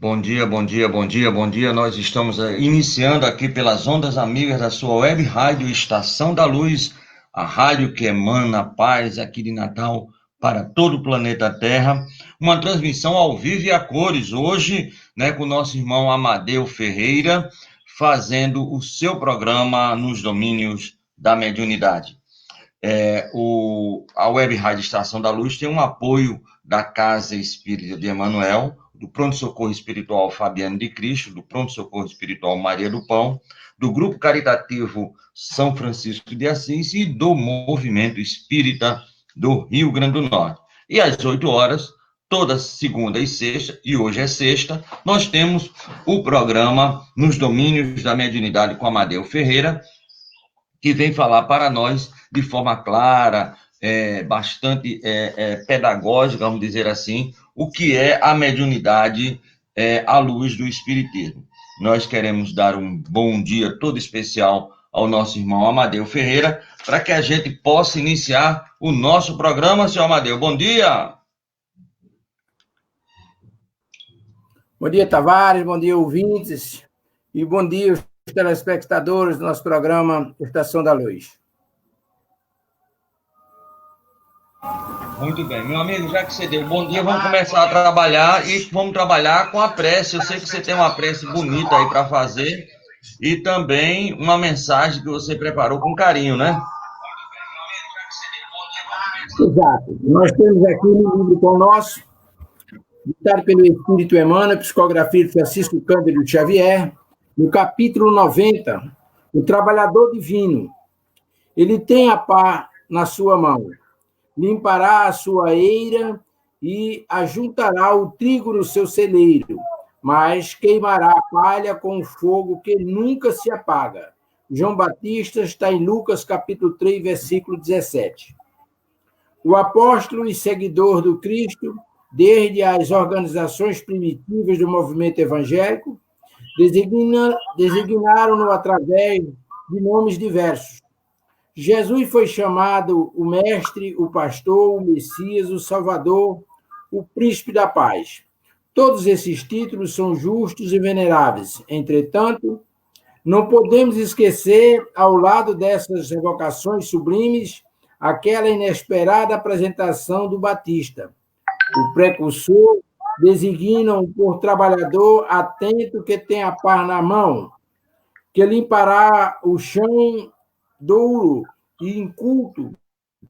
Bom dia, bom dia, bom dia, bom dia. Nós estamos iniciando aqui pelas ondas amigas da sua web rádio Estação da Luz, a rádio que emana paz aqui de Natal para todo o planeta Terra. Uma transmissão ao vivo e a cores, hoje, com o nosso irmão Amadeu Ferreira, fazendo o seu programa nos domínios da mediunidade. A web rádio Estação da Luz tem um apoio da Casa Espírita de Emanuel, do Pronto Socorro Espiritual Fabiano de Cristo, do Pronto Socorro Espiritual Maria do Pão, do Grupo Caritativo São Francisco de Assis e do Movimento Espírita do Rio Grande do Norte. E às 8 horas, toda segunda e sexta, e hoje é sexta, nós temos o programa Nos Domínios da Mediunidade com Amadeu Ferreira, que vem falar para nós de forma clara, bastante pedagógica, vamos dizer assim, o que é a mediunidade à luz do Espiritismo. Nós queremos dar um bom dia todo especial ao nosso irmão Amadeu Ferreira, para que a gente possa iniciar o nosso programa. Senhor Amadeu, bom dia! Bom dia, Tavares, bom dia, ouvintes, e bom dia, os telespectadores do nosso programa Estação da Luz. Muito bem, meu amigo, já que você deu bom dia, vamos começar a trabalhar e vamos trabalhar com a prece. Eu sei que você tem uma prece bonita aí para fazer e também uma mensagem que você preparou com carinho, né? Exato. Nós temos aqui um livro com o nosso, ditado pelo Espírito Emmanuel, psicografia de Francisco Cândido Xavier, no capítulo 90, o trabalhador divino. Ele tem a pá na sua mão, limpará a sua eira e ajuntará o trigo no seu celeiro, mas queimará a palha com o fogo que nunca se apaga. João Batista está em Lucas, capítulo 3, versículo 17. O apóstolo e seguidor do Cristo, desde as organizações primitivas do movimento evangélico, designaram-no através de nomes diversos. Jesus foi chamado o Mestre, o Pastor, o Messias, o Salvador, o Príncipe da Paz. Todos esses títulos são justos e veneráveis. Entretanto, não podemos esquecer, ao lado dessas evocações sublimes, aquela inesperada apresentação do Batista. O precursor designam por trabalhador atento que tem a pá na mão, que limpará o chão duro e inculto,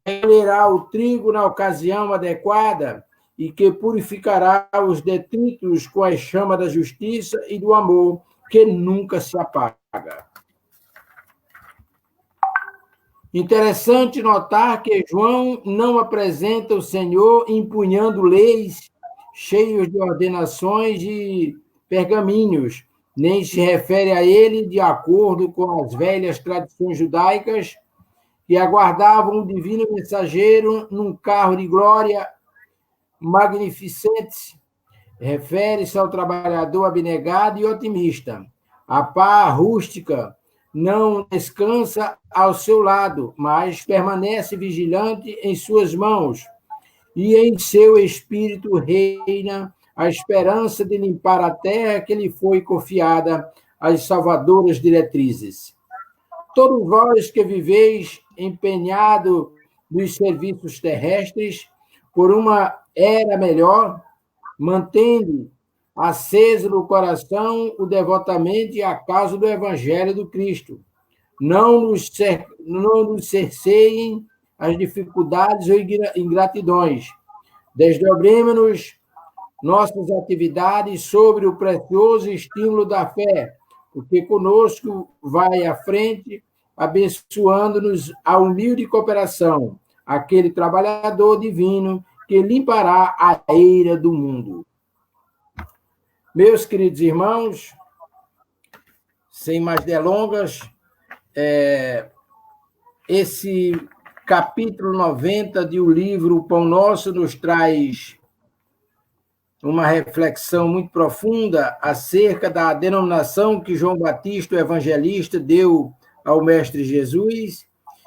recolherá o trigo na ocasião adequada e que purificará os detritos com a chama da justiça e do amor que nunca se apaga. Interessante notar que João não apresenta o Senhor empunhando leis cheios de ordenações e pergaminhos, nem se refere a ele de acordo com as velhas tradições judaicas que aguardavam o divino mensageiro num carro de glória magnificente. Refere-se ao trabalhador abnegado e otimista. A pá rústica não descansa ao seu lado, mas permanece vigilante em suas mãos, e em seu espírito reina a esperança de limpar a terra que lhe foi confiada às salvadoras diretrizes. Todos vós que viveis empenhado nos serviços terrestres por uma era melhor, mantendo aceso no coração o devotamento à causa do Evangelho do Cristo. Não nos cerceiem as dificuldades ou ingratidões. Desdobremos-nos nossas atividades sobre o precioso estímulo da fé, porque conosco vai à frente, abençoando-nos a humilde cooperação, aquele trabalhador divino que limpará a eira do mundo. Meus queridos irmãos, sem mais delongas, esse capítulo 90 do livro O Pão Nosso nos traz uma reflexão muito profunda acerca da denominação que João Batista, o evangelista, deu ao Mestre Jesus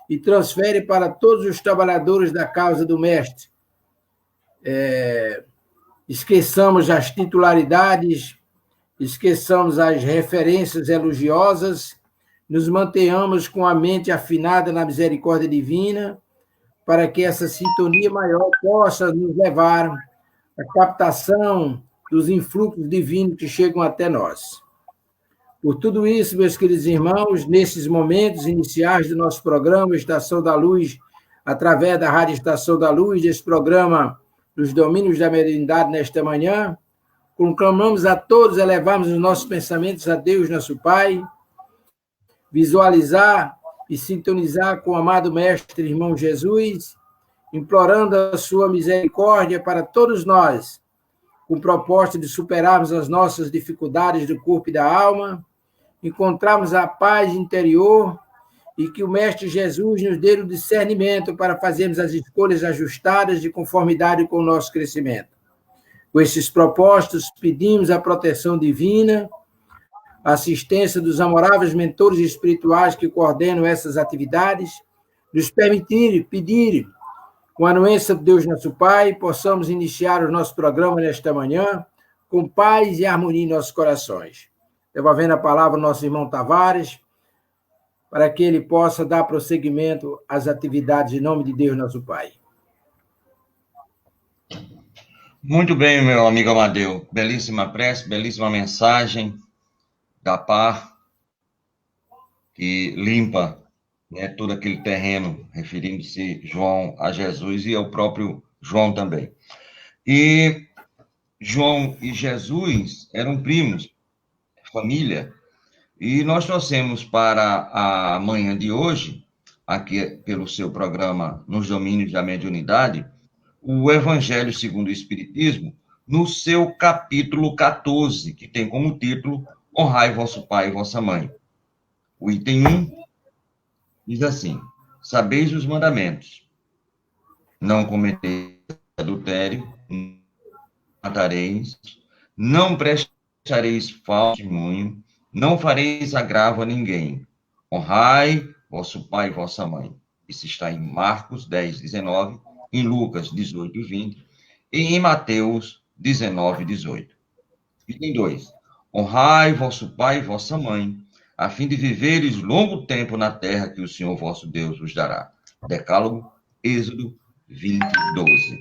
e transfere para todos os trabalhadores da causa do Mestre. Esqueçamos as titularidades esqueçamos as referências elogiosas, nos mantenhamos com a mente afinada na misericórdia divina, para que essa sintonia maior possa nos levar à captação dos influxos divinos que chegam até nós. Por tudo isso, meus queridos irmãos, nesses momentos iniciais do nosso programa Estação da Luz, através da Rádio Estação da Luz, desse programa dos Domínios da Mediunidade nesta manhã, conclamamos a todos elevarmos os nossos pensamentos a Deus, nosso Pai, visualizar e sintonizar com o amado Mestre Irmão Jesus, implorando a sua misericórdia para todos nós, com o propósito de superarmos as nossas dificuldades do corpo e da alma, encontrarmos a paz interior e que o Mestre Jesus nos dê o discernimento para fazermos as escolhas ajustadas de conformidade com o nosso crescimento. Com esses propósitos, pedimos a proteção divina, a assistência dos amoráveis mentores espirituais que coordenam essas atividades, nos pedir, com a anuência de Deus nosso Pai, possamos iniciar o nosso programa nesta manhã com paz e harmonia em nossos corações. Devolvendo a palavra ao nosso irmão Tavares, para que ele possa dar prosseguimento às atividades em nome de Deus nosso Pai. Muito bem, meu amigo Amadeu. Belíssima prece, belíssima mensagem da paz que limpa, né, todo aquele terreno, referindo-se João a Jesus e ao próprio João também. E João e Jesus eram primos, família, e nós trouxemos para a manhã de hoje, aqui pelo seu programa Nos Domínios da Mediunidade, o Evangelho segundo o Espiritismo, no seu capítulo 14, que tem como título Honrai vosso pai e vossa mãe. O item 1 diz assim: sabeis os mandamentos, não cometeis adultério, não matareis, não prestareis falso testemunho, não fareis agravo a ninguém, honrai vosso pai e vossa mãe. Isso está em Marcos 10, 19, em Lucas 18, 20 e em Mateus 19, 18. Item 2. Honrai vosso pai e vossa mãe, a fim de viveres longo tempo na terra que o Senhor vosso Deus vos dará. Decálogo, Êxodo 20, 12.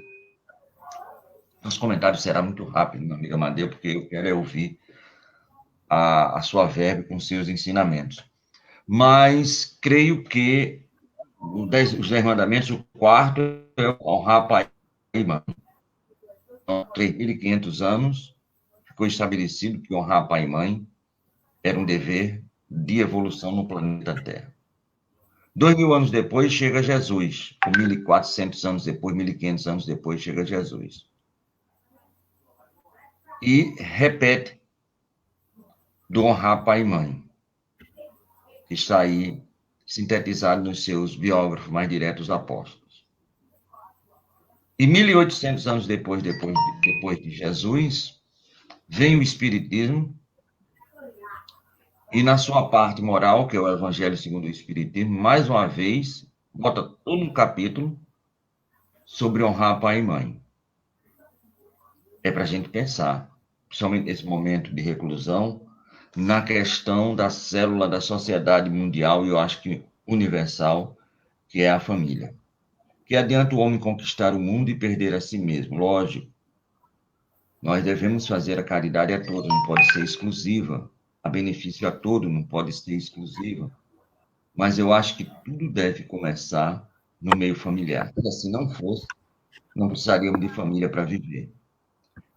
Nosso comentário será muito rápido, meu amigo Amadeu, porque eu quero ouvir a sua verba com seus ensinamentos. Mas creio que os 10 mandamentos, o quarto é honrar pai e mãe. Então, 3.500 anos, ficou estabelecido que honrar pai e mãe era um dever de evolução no planeta Terra. 2.000 anos depois chega Jesus, 1.400 anos depois, 1.500 anos depois chega Jesus. E repete do honrar pai e mãe, que está aí sintetizado nos seus biógrafos mais diretos apóstolos. E 1.800 anos depois de Jesus, vem o Espiritismo, e na sua parte moral, que é o Evangelho segundo o Espiritismo, mais uma vez, bota todo um capítulo sobre honrar pai e mãe. É para a gente pensar, principalmente nesse momento de reclusão, na questão da célula da sociedade mundial, e eu acho que universal, que é a família. Que adianta o homem conquistar o mundo e perder a si mesmo? Lógico, nós devemos fazer a caridade a todos, não pode ser exclusiva. A benefício a todos, não pode ser exclusiva. Mas eu acho que tudo deve começar no meio familiar. Se assim não fosse, não precisaríamos de família para viver.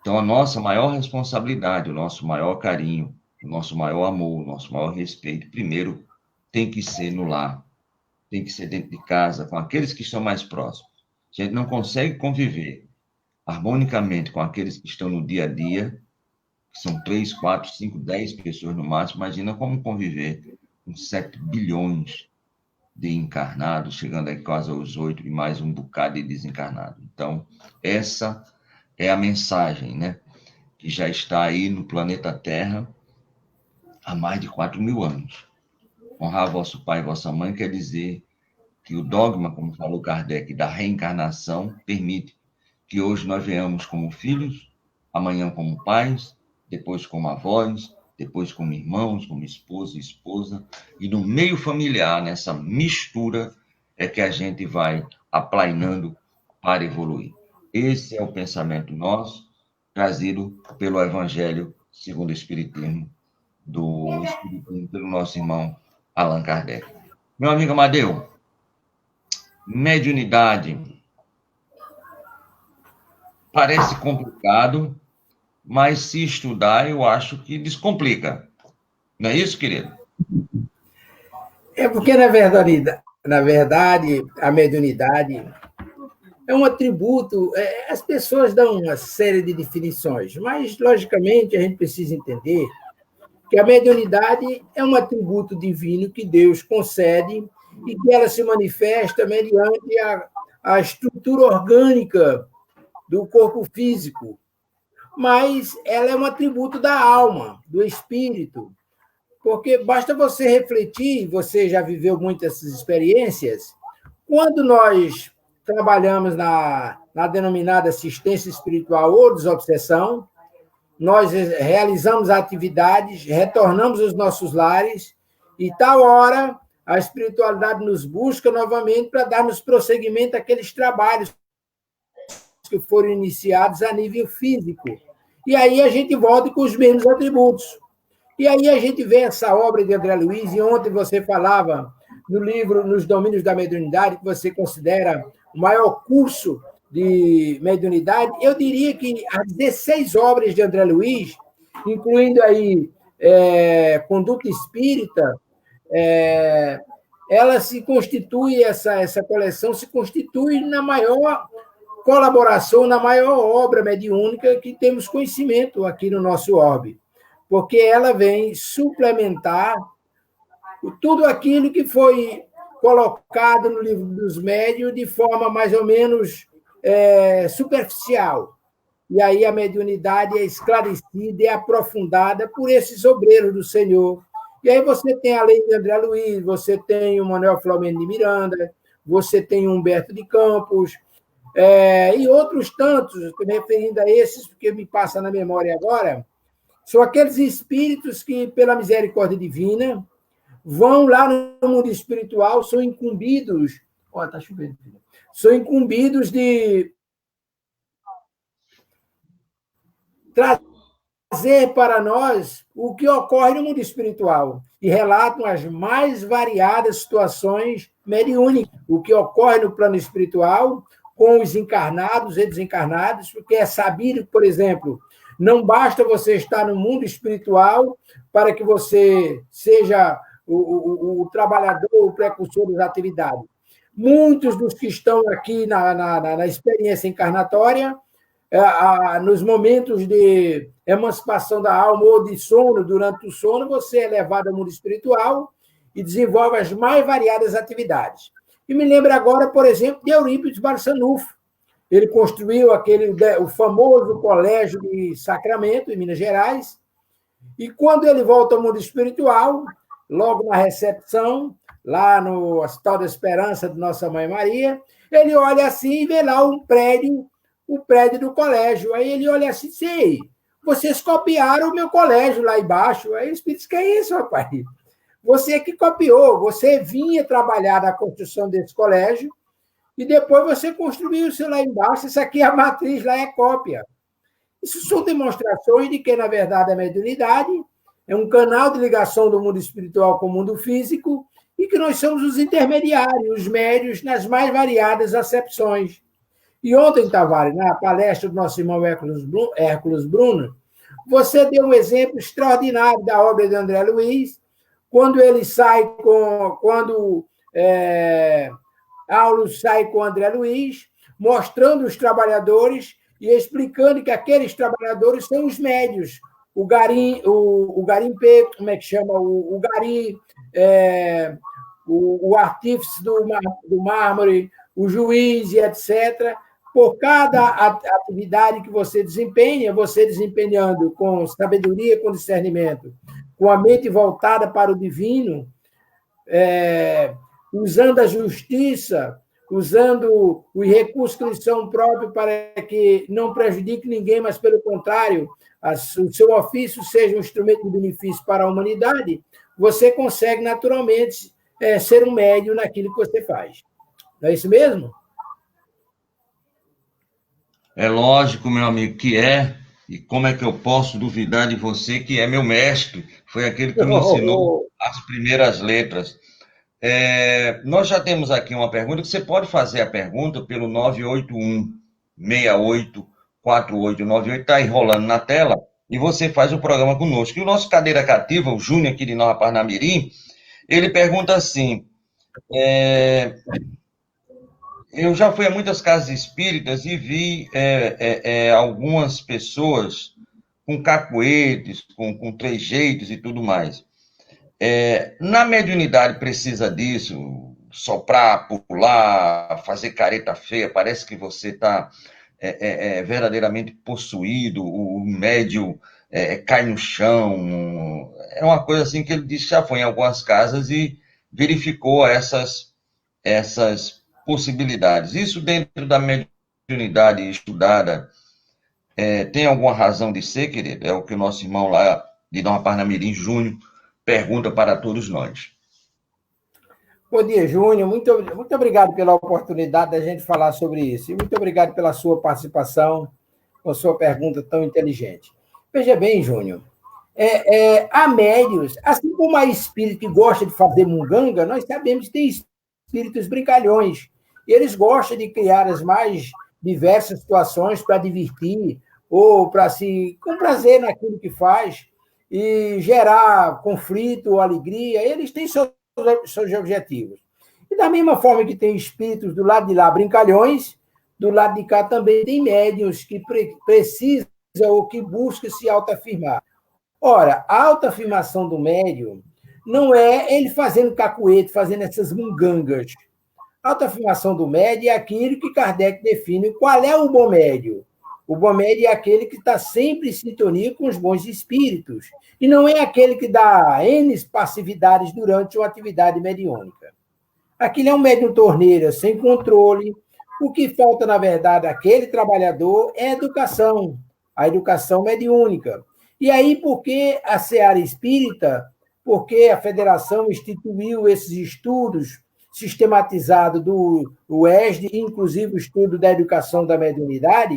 Então, a nossa maior responsabilidade, o nosso maior carinho, o nosso maior amor, o nosso maior respeito, primeiro, tem que ser no lar, tem que ser dentro de casa, com aqueles que estão mais próximos. A gente não consegue conviver harmonicamente com aqueles que estão no dia a dia, que são 3, 4, 5, 10 pessoas no máximo. Imagina como conviver com 7 bilhões de encarnados, chegando aí quase aos 8 e mais um bocado de desencarnados. Então, essa é a mensagem, né, que já está aí no planeta Terra há mais de 4.000 anos. Honrar vosso pai e vossa mãe quer dizer que o dogma, como falou Kardec, da reencarnação permite que hoje nós venhamos como filhos, amanhã como pais depois como avós, depois como irmãos, como esposa e esposa, e no meio familiar, nessa mistura, é que a gente vai aplainando para evoluir. Esse é o pensamento nosso, trazido pelo Evangelho segundo o Espiritismo, do Espiritismo pelo nosso irmão Allan Kardec. Meu amigo Amadeu, mediunidade parece complicado, mas se estudar, eu acho que descomplica. Não é isso, querido? É porque, na verdade, a mediunidade é um atributo. As pessoas dão uma série de definições, mas, logicamente, a gente precisa entender que a mediunidade é um atributo divino que Deus concede e que ela se manifesta mediante a estrutura orgânica do corpo físico, mas ela é um atributo da alma, do espírito, porque basta você refletir, você já viveu muitas experiências, quando nós trabalhamos na denominada assistência espiritual ou desobsessão, nós realizamos atividades, retornamos aos nossos lares, e tal hora a espiritualidade nos busca novamente para darmos prosseguimento àqueles trabalhos que foram iniciados a nível físico. E aí a gente volta com os mesmos atributos. E aí a gente vê essa obra de André Luiz, e ontem você falava no livro Nos Domínios da Mediunidade, que você considera o maior curso de mediunidade. Eu diria que as 16 obras de André Luiz, incluindo aí Conduta Espírita, ela se constitui, essa coleção se constitui na maior colaboração, na maior obra mediúnica que temos conhecimento aqui no nosso orbe, porque ela vem suplementar tudo aquilo que foi colocado no livro dos médiuns de forma mais ou menos superficial. E aí a mediunidade é esclarecida e aprofundada por esses obreiros do Senhor. E aí você tem, além de André Luiz, você tem o Manuel Filomeno de Miranda, você tem o Humberto de Campos, e outros tantos, me referindo a esses, porque me passa na memória agora, são aqueles espíritos que, pela misericórdia divina, vão lá no mundo espiritual, são incumbidos. Olha, está chovendo, filho. São incumbidos de trazer para nós o que ocorre no mundo espiritual e relatam as mais variadas situações mediúnicas, o que ocorre no plano espiritual com os encarnados e desencarnados, porque é sabido, por exemplo, não basta você estar no mundo espiritual para que você seja o trabalhador, o precursor das atividades. Muitos dos que estão aqui na experiência encarnatória, nos momentos de emancipação da alma ou de sono, durante o sono, você é levado ao mundo espiritual e desenvolve as mais variadas atividades. E me lembro agora, por exemplo, de Eurípides Barçanufo. Ele construiu o famoso Colégio de Sacramento, em Minas Gerais, e quando ele volta ao mundo espiritual, logo na recepção, lá no Hospital da Esperança de Nossa Mãe Maria, ele olha assim e vê lá o prédio do colégio. Aí ele olha assim, sei, vocês copiaram o meu colégio lá embaixo. Aí o Espírito diz, que é isso, rapaz? Você que copiou, você vinha trabalhar na construção desse colégio e depois você construiu o seu lá embaixo, isso aqui é a matriz, lá é cópia. Isso são demonstrações de que, na verdade, a mediunidade é um canal de ligação do mundo espiritual com o mundo físico e que nós somos os intermediários, os médios, nas mais variadas acepções. E ontem, Tavares, na palestra do nosso irmão Hércules Bruno, você deu um exemplo extraordinário da obra de André Luiz, quando ele sai Aulo sai com André Luiz, mostrando os trabalhadores e explicando que aqueles trabalhadores são os médios. O garimpeiro, como é que chama? O gari, o artífice do mármore, o juiz e etc. Por cada atividade que você desempenha, você desempenhando com sabedoria, com discernimento, com a mente voltada para o divino, usando a justiça, usando os recursos que lhes são próprios para que não prejudique ninguém, mas, pelo contrário, o seu ofício seja um instrumento de benefício para a humanidade, você consegue naturalmente ser um médium naquilo que você faz. Não é isso mesmo? É lógico, meu amigo, que é. E como é que eu posso duvidar de você, que é meu mestre? Foi aquele que me ensinou as primeiras letras. Nós já temos aqui uma pergunta, que você pode fazer a pergunta pelo 981-68-4898, está aí rolando na tela, e você faz o programa conosco. E o nosso cadeira cativa, o Júnior aqui de Nova Parnamirim, ele pergunta assim, eu já fui a muitas casas espíritas e vi algumas pessoas com cacuetes, com trejeitos e tudo mais. Na mediunidade precisa disso, soprar, pular, fazer careta feia, parece que você está verdadeiramente possuído, o médium cai no chão. É uma coisa assim que ele disse que já foi em algumas casas e verificou essas possibilidades. Isso dentro da mediunidade estudada tem alguma razão de ser, querido? É o que o nosso irmão lá de Nova Parnamirim, Júnior, pergunta para todos nós. Bom dia, Júnior. Muito obrigado pela oportunidade da gente falar sobre isso. E muito obrigado pela sua participação, com a sua pergunta tão inteligente. Veja bem, Júnior, há médios, assim como há espírito que gosta de fazer munganga, nós sabemos que tem espíritos brincalhões. E eles gostam de criar as mais diversas situações para divertir ou para se com prazer naquilo que faz e gerar conflito ou alegria. Eles têm seus objetivos. E da mesma forma que tem espíritos do lado de lá brincalhões, do lado de cá também tem médiuns que precisam ou que buscam se autoafirmar. Ora, a autoafirmação do médium não é ele fazendo cacuete, fazendo essas mungangas. A autoafirmação do médium é aquilo que Kardec define qual é o bom médium. O bom médium é aquele que está sempre em sintonia com os bons espíritos. E não é aquele que dá N passividades durante uma atividade mediúnica. Aquele é um médium torneira, sem controle. O que falta, na verdade, àquele trabalhador é educação, a educação mediúnica. E aí, por que a Seara Espírita, porque a Federação instituiu esses estudos sistematizados do UESD, inclusive o estudo da educação da mediunidade,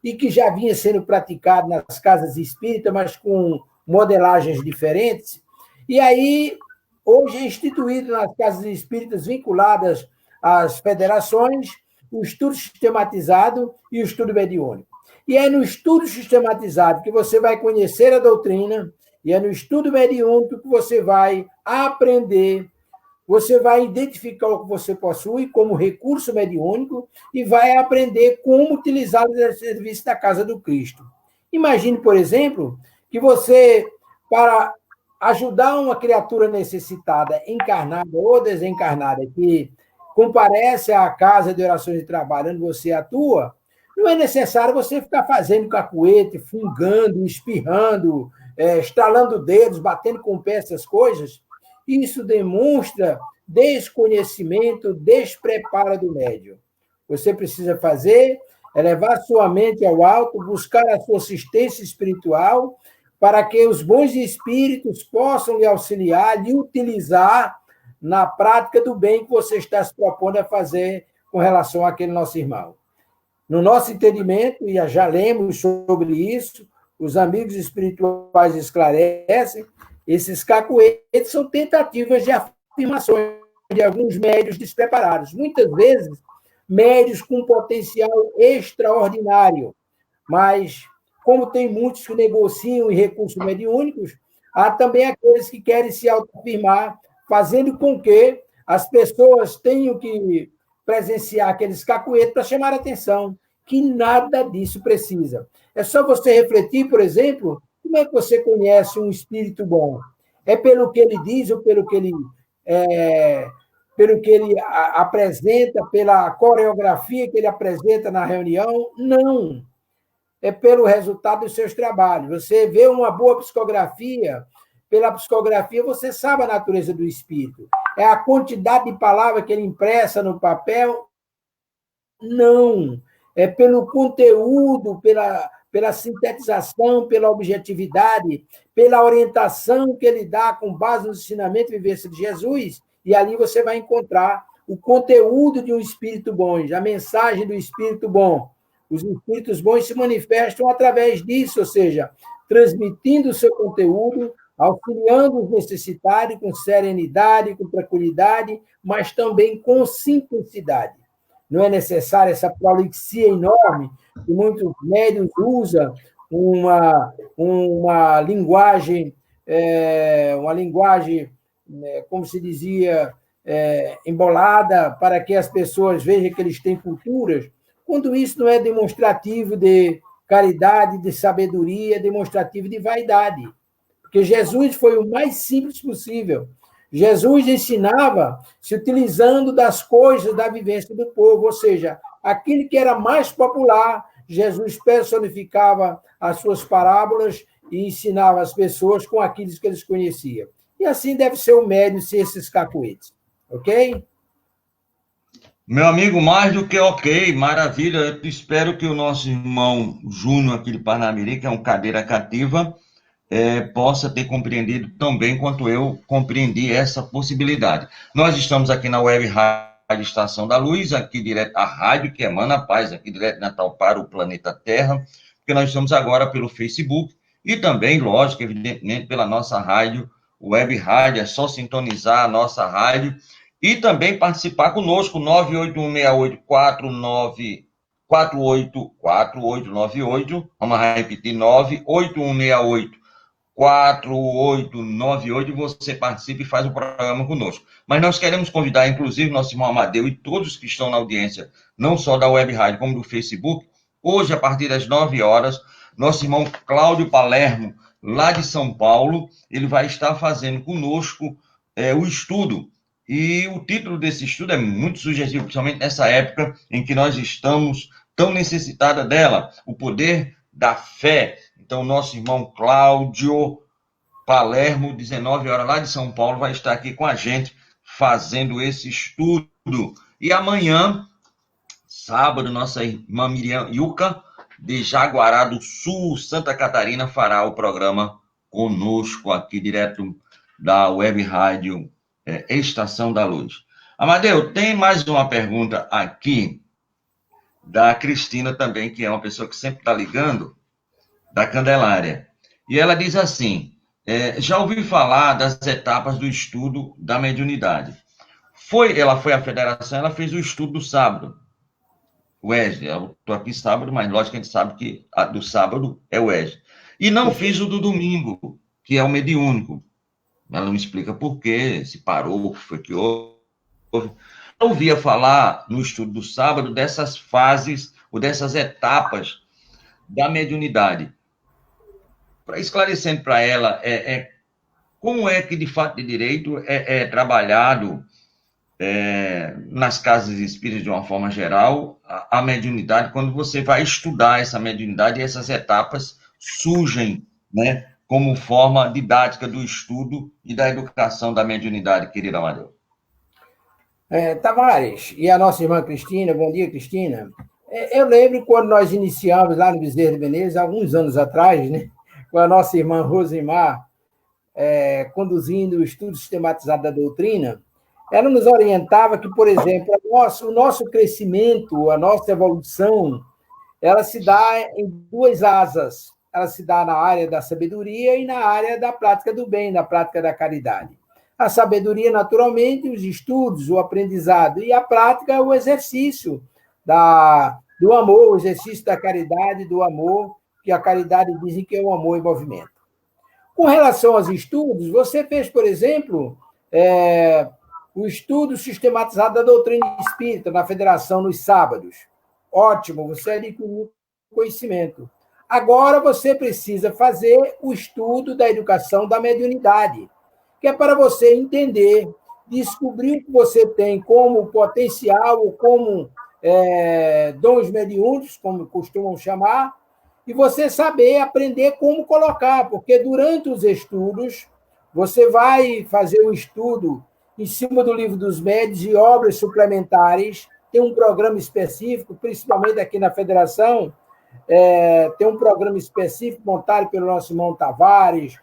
e que já vinha sendo praticado nas casas espíritas, mas com modelagens diferentes. E aí, hoje é instituído nas casas espíritas vinculadas às federações o estudo sistematizado e o estudo mediúnico. E é no estudo sistematizado que você vai conhecer a doutrina, e é no estudo mediúnico que você vai aprender, você vai identificar o que você possui como recurso mediúnico e vai aprender como utilizá-lo no serviço da casa do Cristo. Imagine, por exemplo, que você, para ajudar uma criatura necessitada, encarnada ou desencarnada, que comparece à casa de orações e trabalho onde você atua, não é necessário você ficar fazendo cacuete, fungando, espirrando, estalando dedos, batendo com o pé, essas coisas. Isso demonstra desconhecimento, despreparo do médium. Você precisa fazer é levar sua mente ao alto, buscar a sua assistência espiritual, para que os bons espíritos possam lhe auxiliar, lhe utilizar na prática do bem que você está se propondo a fazer com relação àquele nosso irmão. No nosso entendimento, e já lemos sobre isso, os amigos espirituais esclarecem, esses cacuetes são tentativas de afirmações de alguns médios despreparados. Muitas vezes, médios com potencial extraordinário, mas, como tem muitos que negociam em recursos mediúnicos, há também aqueles que querem se autoafirmar, fazendo com que as pessoas tenham que presenciar aqueles cacuetes para chamar a atenção, que nada disso precisa. É só você refletir, por exemplo, como é que você conhece um espírito bom? É pelo que ele diz ou pelo que ele apresenta, pela coreografia que ele apresenta na reunião? Não. É pelo resultado dos seus trabalhos. Você vê uma boa psicografia, pela psicografia você sabe a natureza do espírito. É a quantidade de palavras que ele impressa no papel Não. É pelo conteúdo, pela sintetização, pela objetividade, pela orientação que ele dá com base no ensinamento e vivência de Jesus, e ali você vai encontrar o conteúdo de um espírito bom, a mensagem do espírito bom. Os espíritos bons se manifestam através disso, ou seja, transmitindo o seu conteúdo, auxiliando os necessitados com serenidade, com tranquilidade, mas também com simplicidade. Não é necessária essa prolixia enorme que muitos médiuns usam, uma linguagem, como se dizia, embolada, para que as pessoas vejam que eles têm culturas, quando isso não é demonstrativo de caridade, de sabedoria, é demonstrativo de vaidade. Porque Jesus foi o mais simples possível. Jesus ensinava se utilizando das coisas da vivência do povo, ou seja, aquilo que era mais popular, Jesus personificava as suas parábolas e ensinava as pessoas com aquilo que eles conheciam. E assim deve ser o médium sem esses cacuetes. Ok? Meu amigo, mais do que ok, maravilha. Eu espero que o nosso irmão Júnior aqui de Parnamirim, que é um cadeira cativa, possa ter compreendido tão bem quanto eu compreendi essa possibilidade. Nós estamos aqui na Web Rádio Estação da Luz, aqui direto, a rádio que emana a paz, aqui direto de Natal para o planeta Terra, porque nós estamos agora pelo Facebook e também, lógico, evidentemente, pela nossa rádio, Web Rádio, é só sintonizar a nossa rádio e também participar conosco, 981684898, vamos repetir, 981684898, você participa e faz o programa conosco. Mas nós queremos convidar, inclusive, nosso irmão Amadeu e todos que estão na audiência, não só da Web Rádio, como do Facebook, hoje, a partir das 9 horas, nosso irmão Cláudio Palermo, lá de São Paulo, ele vai estar fazendo conosco o estudo. E o título desse estudo é muito sugestivo, principalmente nessa época em que nós estamos tão necessitados dela, o poder da fé. Então, nosso irmão Cláudio Palermo, 19 horas, lá de São Paulo, vai estar aqui com a gente, fazendo esse estudo. E amanhã, sábado, nossa irmã Miriam Yuca, de Jaguará do Sul, Santa Catarina, fará o programa conosco, aqui direto da Web Rádio Estação da Luz. Amadeu, tem mais uma pergunta aqui, da Cristina também, que é uma pessoa que sempre está ligando, da Candelária. E ela diz assim, já ouvi falar das etapas do estudo da mediunidade. Ela foi à federação, ela fez o estudo do sábado, o ESG. Eu estou aqui sábado, mas lógico que a gente sabe que a do sábado é o ESG. E não fiz o do domingo, que é o mediúnico. Ela não me explica por quê, se parou, o que foi que houve. Eu ouvia falar no estudo do sábado dessas fases, ou dessas etapas da mediunidade. Para esclarecendo para ela, como é que, de fato, de direito, é trabalhado nas casas espíritas, de uma forma geral, a mediunidade, quando você vai estudar essa mediunidade e essas etapas surgem, né, como forma didática do estudo e da educação da mediunidade, querida Amadeu. Tavares, e a nossa irmã Cristina, bom dia, Cristina. Eu lembro quando nós iniciamos lá no Bezerra de Menezes, alguns anos atrás, né, com a nossa irmã Rosimar, conduzindo o estudo sistematizado da doutrina, ela nos orientava que, por exemplo, o nosso crescimento, a nossa evolução, ela se dá em duas asas. Ela se dá na área da sabedoria e na área da prática do bem, na prática da caridade. A sabedoria, naturalmente, os estudos, o aprendizado, e a prática, o exercício do amor, o exercício da caridade, do amor, que a caridade dizem que é o amor em movimento. Com relação aos estudos, você fez, por exemplo, o estudo sistematizado da doutrina espírita na Federação nos sábados. Ótimo, você adquiriu conhecimento. Agora você precisa fazer o estudo da educação da mediunidade, que é para você entender, descobrir o que você tem como potencial ou como dons mediúnicos, como costumam chamar, e você saber aprender como colocar, porque durante os estudos você vai fazer um estudo em cima do Livro dos Médiuns e obras suplementares tem um programa específico, principalmente aqui na Federação, tem um programa específico montado pelo nosso irmão Tavares,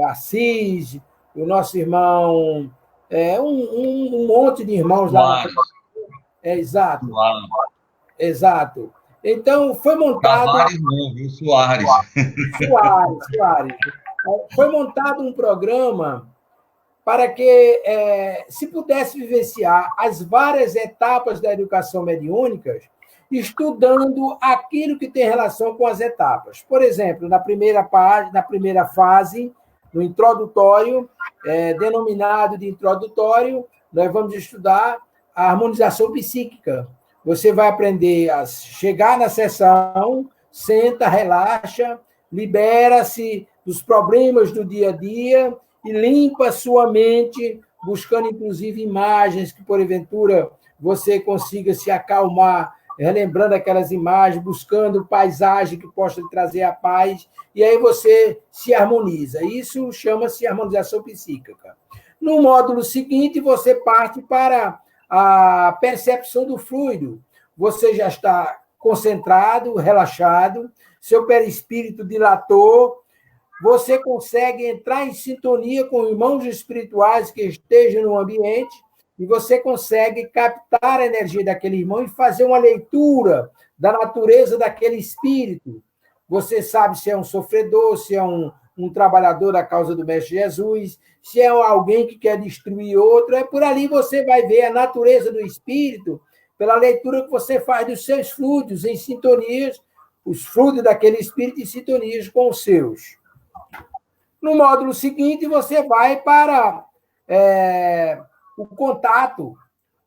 Assis, o nosso irmão, um monte de irmãos lá. Exato. Exato. Então, foi montado... Tavares não, viu? Soares. Soares. Foi montado um programa para que se pudesse vivenciar as várias etapas da educação mediúnica, estudando aquilo que tem relação com as etapas. Por exemplo, na primeira fase, no introdutório, denominado de introdutório, nós vamos estudar a harmonização psíquica. Você vai aprender a chegar na sessão, senta, relaxa, libera-se dos problemas do dia a dia e limpa sua mente, buscando, inclusive, imagens que, porventura, você consiga se acalmar, relembrando aquelas imagens, buscando paisagem que possa lhe trazer a paz, e aí você se harmoniza. Isso chama-se harmonização psíquica. No módulo seguinte, você parte para a percepção do fluido. Você já está concentrado, relaxado, seu perispírito dilatou, você consegue entrar em sintonia com irmãos espirituais que estejam no ambiente e você consegue captar a energia daquele irmão e fazer uma leitura da natureza daquele espírito. Você sabe se é um sofredor, se é um trabalhador da causa do Mestre Jesus, se é alguém que quer destruir outro. Por ali você vai ver a natureza do espírito pela leitura que você faz dos seus fluidos em sintonias, os fluidos daquele espírito em sintonias com os seus. No módulo seguinte, você vai para o contato.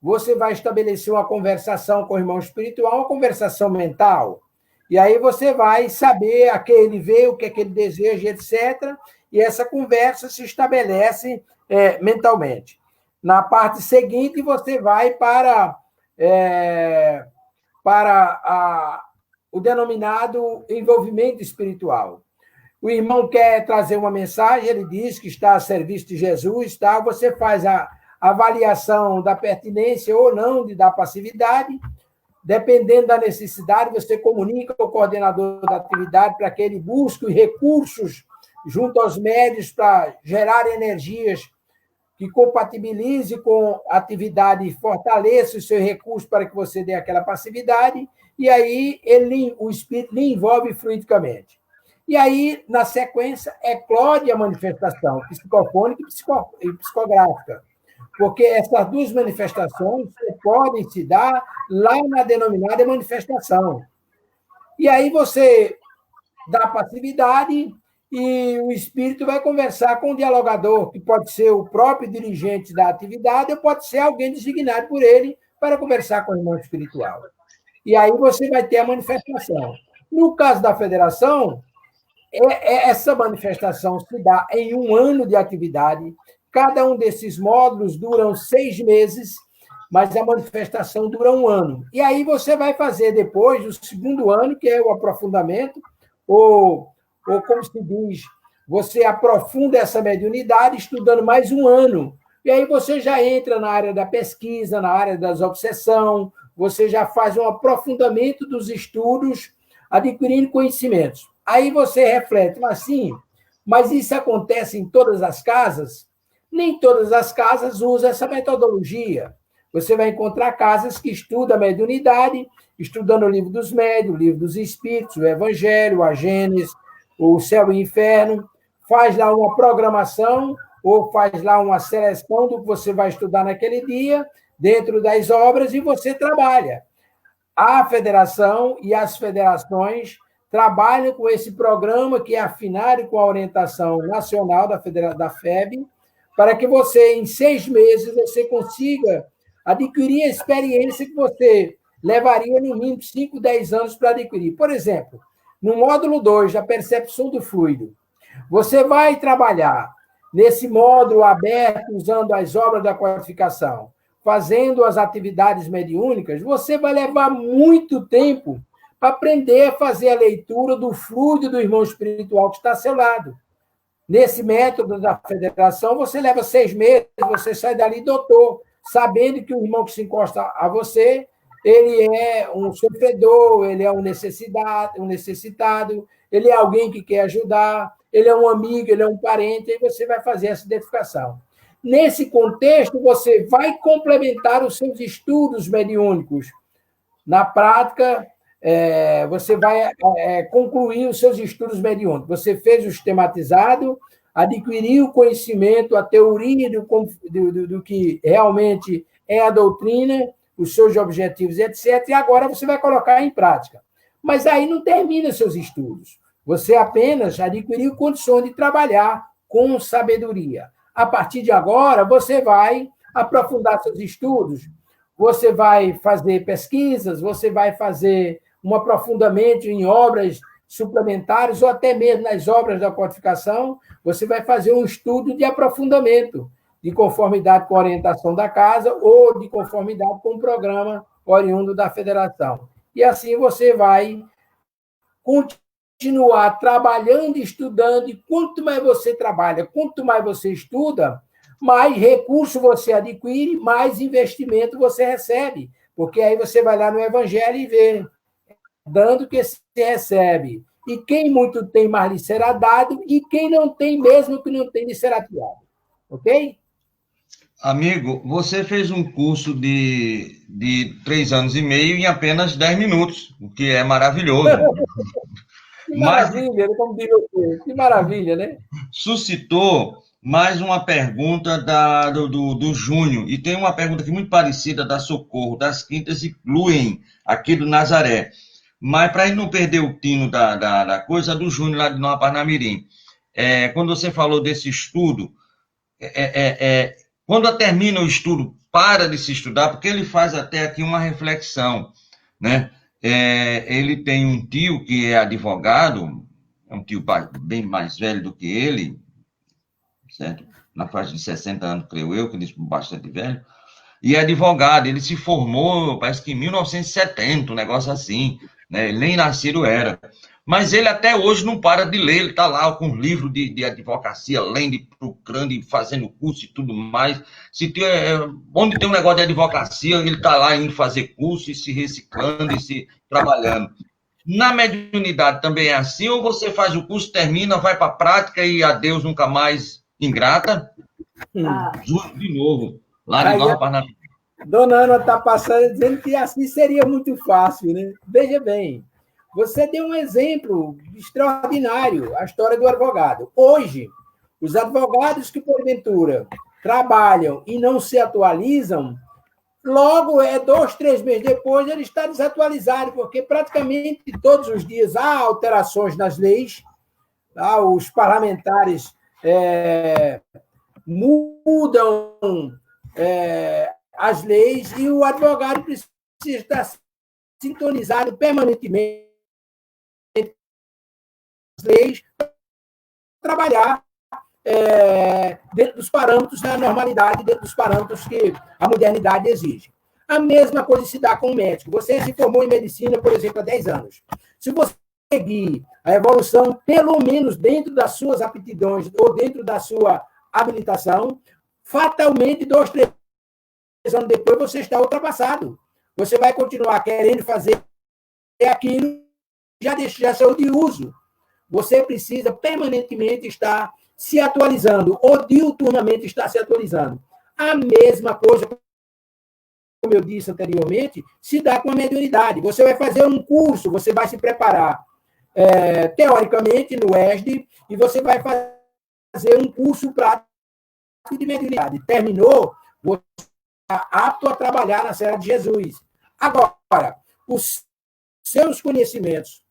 Você vai estabelecer uma conversação com o irmão espiritual, uma conversação mental. E aí você vai saber a que ele vê, o que é que ele deseja, etc. E essa conversa se estabelece mentalmente. Na parte seguinte, você vai para o denominado envolvimento espiritual. O irmão quer trazer uma mensagem, ele diz que está a serviço de Jesus, tá? Você faz a avaliação da pertinência ou não de dar passividade. Dependendo da necessidade, você comunica com o coordenador da atividade para que ele busque recursos junto aos médios para gerar energias que compatibilize com a atividade e fortaleça os seus recursos para que você dê aquela passividade, e aí o espírito lhe envolve fluidicamente. E aí, na sequência, eclode a manifestação psicofônica e psicográfica, porque essas duas manifestações podem se dar lá na denominada manifestação. E aí você dá passividade e o espírito vai conversar com o dialogador, que pode ser o próprio dirigente da atividade ou pode ser alguém designado por ele para conversar com o irmão espiritual. E aí você vai ter a manifestação. No caso da federação, essa manifestação se dá em 1 ano de atividade. Cada um desses módulos duram 6 meses, mas a manifestação dura 1 ano. E aí você vai fazer depois, o 2º ano, que é o aprofundamento, ou como se diz, você aprofunda essa mediunidade estudando mais 1 ano. E aí você já entra na área da pesquisa, na área das obsessão, você já faz um aprofundamento dos estudos, adquirindo conhecimentos. Aí você reflete, mas isso acontece em todas as casas? Nem todas as casas usam essa metodologia. Você vai encontrar casas que estudam a mediunidade, estudando o livro dos médiuns, o livro dos espíritos, o evangelho, a Gênesis, o céu e o inferno, faz lá uma programação ou faz lá uma seleção do que você vai estudar naquele dia, dentro das obras, e você trabalha. A federação e as federações trabalham com esse programa que é afinado com a orientação nacional da FEB, para que você, em 6 meses, você consiga adquirir a experiência que você levaria, no mínimo, 5, 10 anos para adquirir. Por exemplo, no módulo 2, da percepção do fluido, você vai trabalhar nesse módulo aberto, usando as obras da codificação, fazendo as atividades mediúnicas, você vai levar muito tempo para aprender a fazer a leitura do fluido do irmão espiritual que está ao seu lado. Nesse método da federação, você leva 6 meses, você sai dali doutor. sabendo que o irmão que se encosta a você, ele é um sofredor, ele é um necessitado, ele é alguém que quer ajudar, ele é um amigo, ele é um parente, aí você vai fazer essa identificação. Nesse contexto, você vai complementar os seus estudos mediúnicos. Na prática, você vai concluir os seus estudos mediúnicos. Você fez o sistematizado, adquiriu o conhecimento, a teoria do que realmente é a doutrina, os seus objetivos, etc. E agora você vai colocar em prática. Mas aí não termina seus estudos. Você apenas adquiriu condições de trabalhar com sabedoria. A partir de agora, você vai aprofundar seus estudos, você vai fazer pesquisas, você vai fazer um aprofundamento em obras suplementares ou até mesmo nas obras da codificação, você vai fazer um estudo de aprofundamento, de conformidade com a orientação da casa ou de conformidade com o programa oriundo da federação. E assim você vai continuar trabalhando e estudando, e quanto mais você trabalha, quanto mais você estuda, mais recurso você adquire, mais investimento você recebe, porque aí você vai lá no Evangelho e vê, dando que se recebe. E quem muito tem, mais lhe será dado, e quem não tem, mesmo que não tem, lhe será tirado. Ok? Amigo, você fez um curso de 3 anos e meio em apenas 10 minutos, o que é maravilhoso. Que Mas maravilha, como diria você. Que maravilha, né? suscitou mais uma pergunta do Júnior, e tem uma pergunta aqui muito parecida da Socorro, das Quintas e Cluem, aqui do Nazaré. Mas para a gente não perder o tino da coisa, do Júnior lá de Nova Parnamirim. Quando você falou desse estudo, quando termina o estudo, para de se estudar, porque ele faz até aqui uma reflexão, né? Ele tem um tio que é advogado, é um tio bem mais velho do que ele, certo? Na faixa de 60 anos, creio eu, que ele é bastante velho, e é advogado. Ele se formou, parece que em 1970, um negócio assim, né? Ele nem nascido era. Mas ele até hoje não para de ler, ele está lá com livros de advocacia, lendo, procurando e fazendo curso e tudo mais. Onde tem um negócio de advocacia, ele está lá indo fazer curso e se reciclando e se trabalhando. Na mediunidade também é assim, ou você faz o curso, termina, vai para a prática e adeus, nunca mais ingrata? Juro de novo, lá de Nova Parnamirim. Dona Ana está passando dizendo que assim seria muito fácil, né? Veja bem, você deu um exemplo extraordinário, a história do advogado. Hoje, os advogados que, porventura, trabalham e não se atualizam, logo, 2, 3 meses depois, ele está desatualizado, porque praticamente todos os dias há alterações nas leis, tá? Os parlamentares mudam as leis e o advogado precisa estar sintonizado permanentemente com as leis para trabalhar dentro dos parâmetros da normalidade, dentro dos parâmetros que a modernidade exige. A mesma coisa se dá com o médico. Você se formou em medicina, por exemplo, há 10 anos. Se você seguir a evolução, pelo menos dentro das suas aptidões ou dentro da sua habilitação, fatalmente, 2, 3 anos depois, você está ultrapassado. Você vai continuar querendo fazer aquilo que já saiu de uso. Você precisa permanentemente estar se atualizando, ou diuturnamente estar se atualizando. A mesma coisa, como eu disse anteriormente, se dá com a mediunidade. Você vai fazer um curso, você vai se preparar teoricamente no ESD, e você vai fazer um curso prático de mediunidade. Terminou, você está apto a trabalhar na Serra de Jesus. Agora, os seus conhecimentos,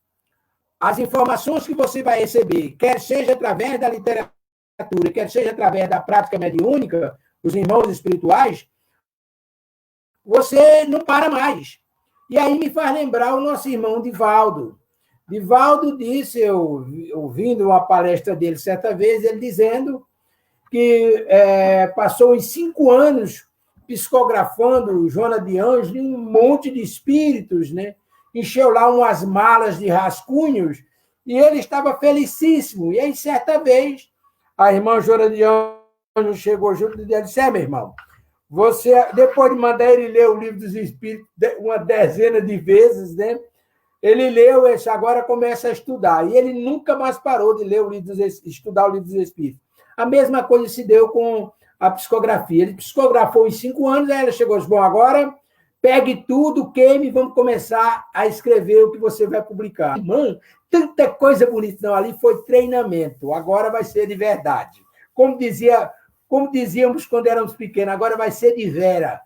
as informações que você vai receber, quer seja através da literatura, quer seja através da prática mediúnica, os irmãos espirituais, você não para mais. E aí me faz lembrar o nosso irmão Divaldo. Divaldo disse, eu ouvindo uma palestra dele certa vez, ele dizendo que passou uns 5 anos psicografando Joana de Ângeles e um monte de espíritos, né? Encheu lá umas malas de rascunhos e ele estava felicíssimo. E aí, certa vez, a irmã Joana de Ângeles chegou junto e disse: meu irmão, Você, depois de mandar ele ler o Livro dos Espíritos uma dezena de vezes, né? Ele leu, agora começa a estudar. E ele nunca mais parou de ler estudar o Livro dos Espíritos. A mesma coisa se deu com a psicografia. Ele psicografou em 5 anos, aí ele chegou e disse, bom, agora pegue tudo, queime e vamos começar a escrever o que você vai publicar. Mano, tanta coisa bonita. Não, ali foi treinamento, agora vai ser de verdade. Como dizíamos quando éramos pequenos, agora vai ser de vera.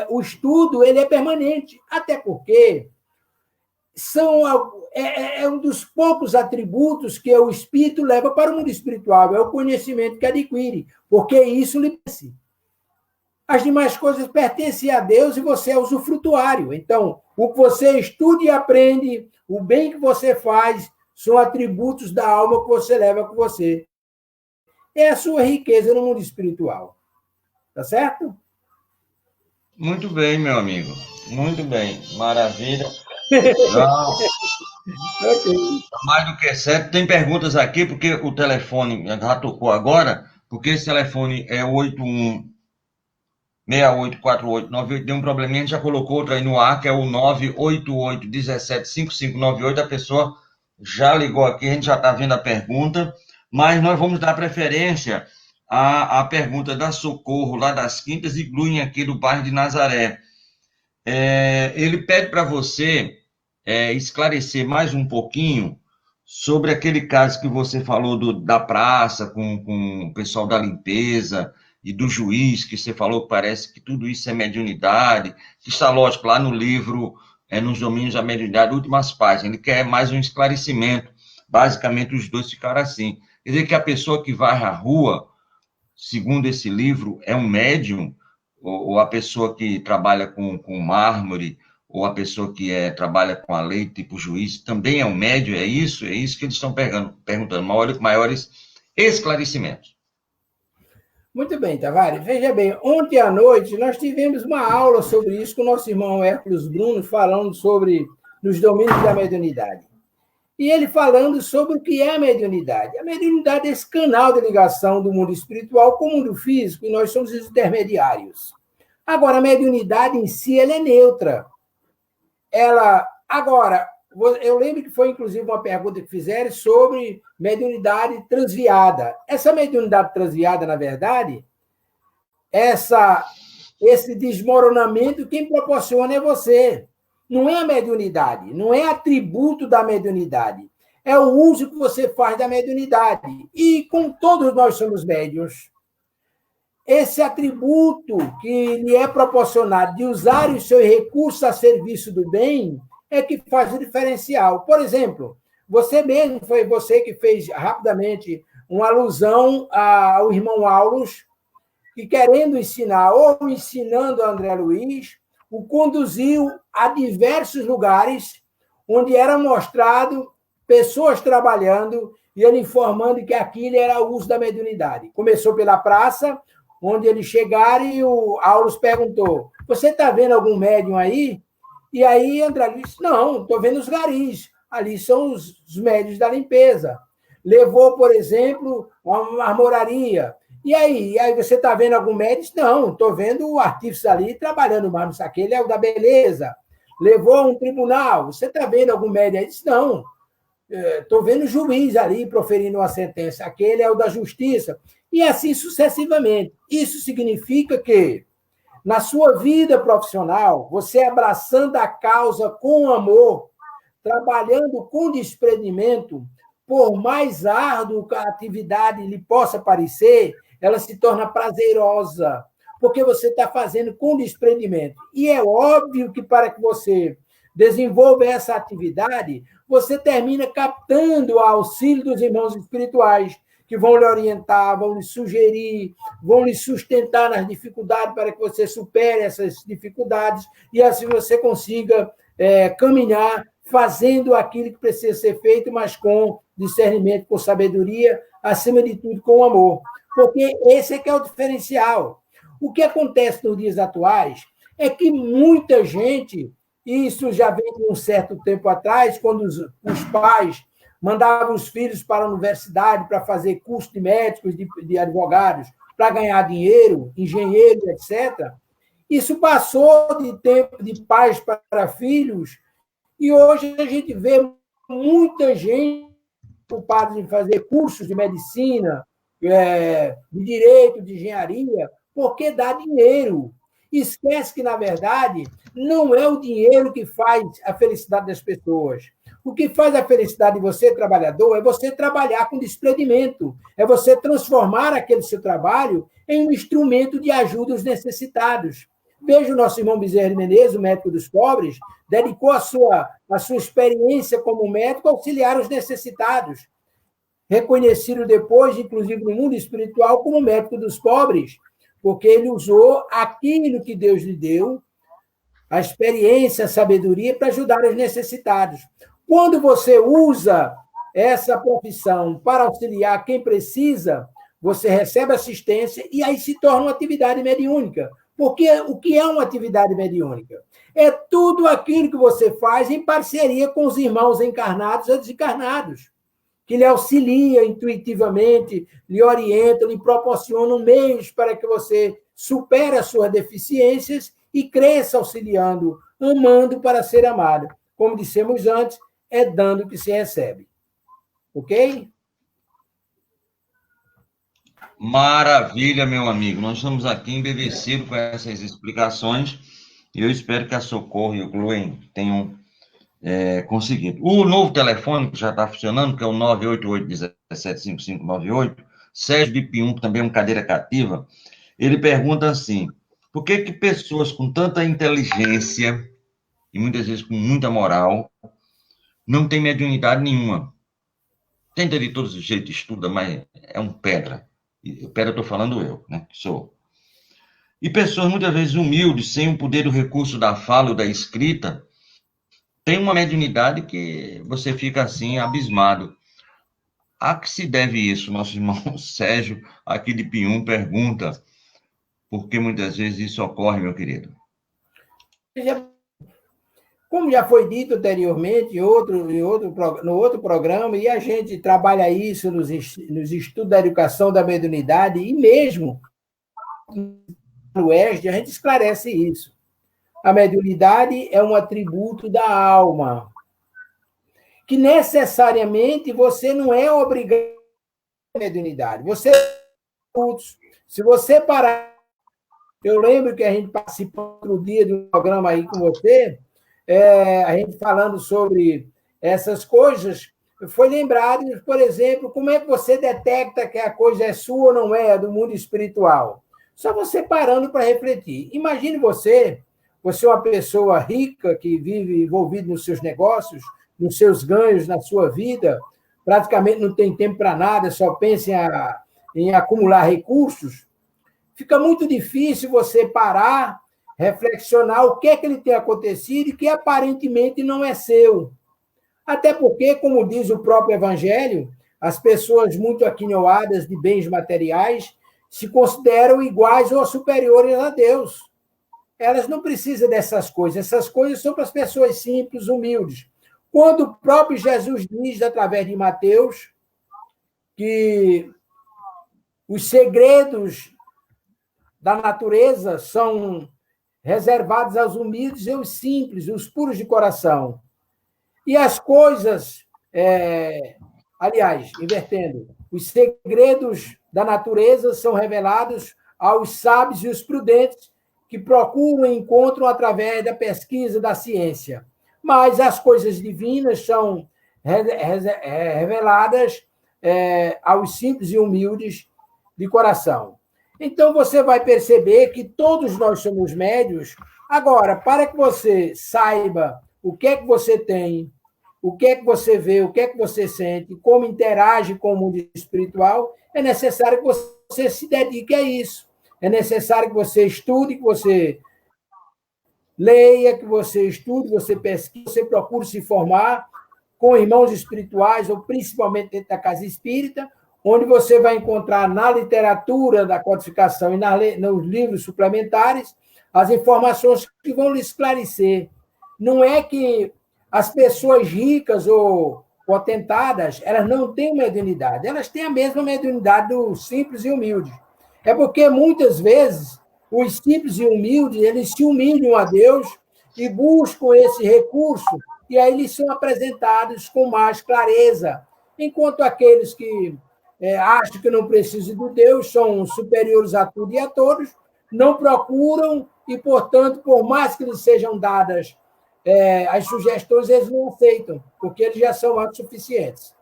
O estudo ele é permanente, até porque é um dos poucos atributos que o espírito leva para o mundo espiritual, é o conhecimento que adquire, porque isso lhe pertence. As demais coisas pertencem a Deus e você é usufrutuário. Então, o que você estuda e aprende, o bem que você faz, são atributos da alma que você leva com você. É a sua riqueza no mundo espiritual. Tá certo? Muito bem, meu amigo. Muito bem. Maravilha. Não. Okay. Mais do que certo. Tem perguntas aqui, porque o telefone já tocou agora, porque esse telefone é 684898. Deu um probleminha, a gente já colocou outro aí no ar, que é o 988175598. A pessoa já ligou aqui, a gente já está vendo a pergunta, mas nós vamos dar preferência à pergunta da Socorro, lá das Quintas e Gluin, aqui do bairro de Nazaré. Ele pede para você esclarecer mais um pouquinho sobre aquele caso que você falou da praça com o pessoal da limpeza e do juiz, que você falou que parece que tudo isso é mediunidade, que está, lógico, lá no livro, nos domínios da mediunidade, últimas páginas. Ele quer mais um esclarecimento. Basicamente, os dois ficaram assim. Quer dizer que a pessoa que vai à rua, segundo esse livro, é um médium, ou a pessoa que trabalha com mármore, ou a pessoa que trabalha com a lei, tipo juiz, também é um médium, é isso? É isso que eles estão perguntando, maiores esclarecimentos. Muito bem, Tavares. Veja bem, ontem à noite nós tivemos uma aula sobre isso com o nosso irmão Hércules Bruno, falando sobre os domínios da mediunidade. E ele falando sobre o que é a mediunidade. A mediunidade é esse canal de ligação do mundo espiritual com o mundo físico, e nós somos os intermediários. Agora, a mediunidade em si, ela é neutra. Agora, eu lembro que foi, inclusive, uma pergunta que fizeram sobre mediunidade transviada. Essa mediunidade transviada, na verdade, esse desmoronamento, quem proporciona é você. Não é a mediunidade, não é atributo da mediunidade. É o uso que você faz da mediunidade. E, como todos nós somos médiuns, esse atributo que lhe é proporcionado de usar os seus recursos a serviço do bem é que faz o diferencial. Por exemplo, você mesmo, foi você que fez rapidamente uma alusão ao irmão Aulus, que querendo ensinar, ou ensinando a André Luiz, o conduziu a diversos lugares onde era mostrado pessoas trabalhando e ele informando que aquilo era o uso da mediunidade. Começou pela praça, onde eles chegaram e o Aulus perguntou, você está vendo algum médium aí? E aí André Luiz disse, não, estou vendo os garis, ali são os médiuns da limpeza. Levou, por exemplo, uma marmoraria. E aí você está vendo algum médico? Não, estou vendo o artífice ali trabalhando mais, aquele é o da beleza. Levou a um tribunal, você está vendo algum médico aí? Disse, não, estou vendo o juiz ali proferindo uma sentença, aquele é o da justiça. E assim sucessivamente. Isso significa que, na sua vida profissional, você abraçando a causa com amor, trabalhando com desprendimento, por mais árdua que a atividade lhe possa parecer, ela se torna prazerosa, porque você está fazendo com desprendimento. E é óbvio que para que você desenvolva essa atividade, você termina captando o auxílio dos irmãos espirituais, que vão lhe orientar, vão lhe sugerir, vão lhe sustentar nas dificuldades para que você supere essas dificuldades e assim você consiga caminhar fazendo aquilo que precisa ser feito, mas com discernimento, com sabedoria, acima de tudo, com amor. Porque esse é que é o diferencial. O que acontece nos dias atuais é que muita gente, e isso já vem de um certo tempo atrás, quando os pais mandavam os filhos para a universidade para fazer curso de médicos, de advogados, para ganhar dinheiro, engenheiro, etc. Isso passou de tempo de pais para filhos, e hoje a gente vê muita gente preocupada em fazer cursos de medicina, de direito, de engenharia, porque dá dinheiro. Esquece que, na verdade, não é o dinheiro que faz a felicidade das pessoas. O que faz a felicidade de você, trabalhador, é você trabalhar com desprendimento, é você transformar aquele seu trabalho em um instrumento de ajuda aos necessitados. Veja o nosso irmão Bezerra de Menezes, o médico dos pobres, dedicou a sua experiência como médico a auxiliar os necessitados, reconhecido depois, inclusive no mundo espiritual, como médico dos pobres, porque ele usou aquilo que Deus lhe deu, a experiência, a sabedoria, para ajudar os necessitados. Quando você usa essa profissão para auxiliar quem precisa, você recebe assistência e aí se torna uma atividade mediúnica. Porque o que é uma atividade mediúnica? É tudo aquilo que você faz em parceria com os irmãos encarnados ou desencarnados, que lhe auxilia intuitivamente, lhe orienta, lhe proporciona meios para que você supere as suas deficiências e cresça auxiliando, amando para ser amado. Como dissemos antes, é dando que se recebe. Ok? Maravilha, meu amigo. Nós estamos aqui embevecidos com essas explicações e eu espero que a Socorro e o Gluen tenham conseguido. O novo telefone que já está funcionando, que é o 988-175598, Sérgio de Pium, que também é uma cadeira cativa, ele pergunta assim, por que que pessoas com tanta inteligência e muitas vezes com muita moral não têm mediunidade nenhuma? Tenta de todos os jeitos, estuda, mas é um pedra. E pedra estou falando eu, né? Sou. E pessoas muitas vezes humildes, sem o poder do recurso da fala ou da escrita, tem uma mediunidade que você fica assim, abismado. A que se deve isso? Nosso irmão Sérgio, aqui de Pium, pergunta por que muitas vezes isso ocorre, meu querido. Como já foi dito anteriormente no outro programa, e a gente trabalha isso nos estudos da educação da mediunidade, e mesmo no Oeste, a gente esclarece isso. A mediunidade é um atributo da alma, que necessariamente você não é obrigado a mediunidade. Se você parar... Eu lembro que a gente participou outro dia de um programa aí com você, a gente falando sobre essas coisas, foi lembrado, por exemplo, como é que você detecta que a coisa é sua ou não é do mundo espiritual? Só você parando para refletir. Imagine você é uma pessoa rica que vive envolvido nos seus negócios, nos seus ganhos, na sua vida, praticamente não tem tempo para nada, só pensa em acumular recursos. Fica muito difícil você parar, reflexionar o que é que lhe tem acontecido e que aparentemente não é seu. Até porque, como diz o próprio Evangelho, as pessoas muito aquinhoadas de bens materiais se consideram iguais ou superiores a Deus. Elas não precisam dessas coisas. Essas coisas são para as pessoas simples, humildes. Quando o próprio Jesus diz, através de Mateus, que os segredos da natureza são reservados aos humildes e aos simples, os puros de coração. E as coisas, aliás, invertendo, os segredos da natureza são revelados aos sábios e os prudentes que procuram e encontram através da pesquisa da ciência. Mas as coisas divinas são reveladas aos simples e humildes de coração. Então, você vai perceber que todos nós somos médios. Agora, para que você saiba o que é que você tem, o que é que você vê, o que é que você sente, como interage com o mundo espiritual, é necessário que você se dedique a isso. É necessário que você estude, que você leia, que você estude, que você pesquise, que você procure se formar com irmãos espirituais, ou principalmente dentro da casa espírita, onde você vai encontrar na literatura da codificação e nos livros suplementares as informações que vão lhe esclarecer. Não é que as pessoas ricas ou potentadas, elas não têm mediunidade, elas têm a mesma mediunidade do simples e humilde. É porque, muitas vezes, os simples e humildes, eles se humilham a Deus e buscam esse recurso, e aí eles são apresentados com mais clareza, enquanto aqueles que acham que não precisam de Deus, são superiores a tudo e a todos, não procuram e, portanto, por mais que lhes sejam dadas as sugestões, eles não aceitam, porque eles já são autossuficientes.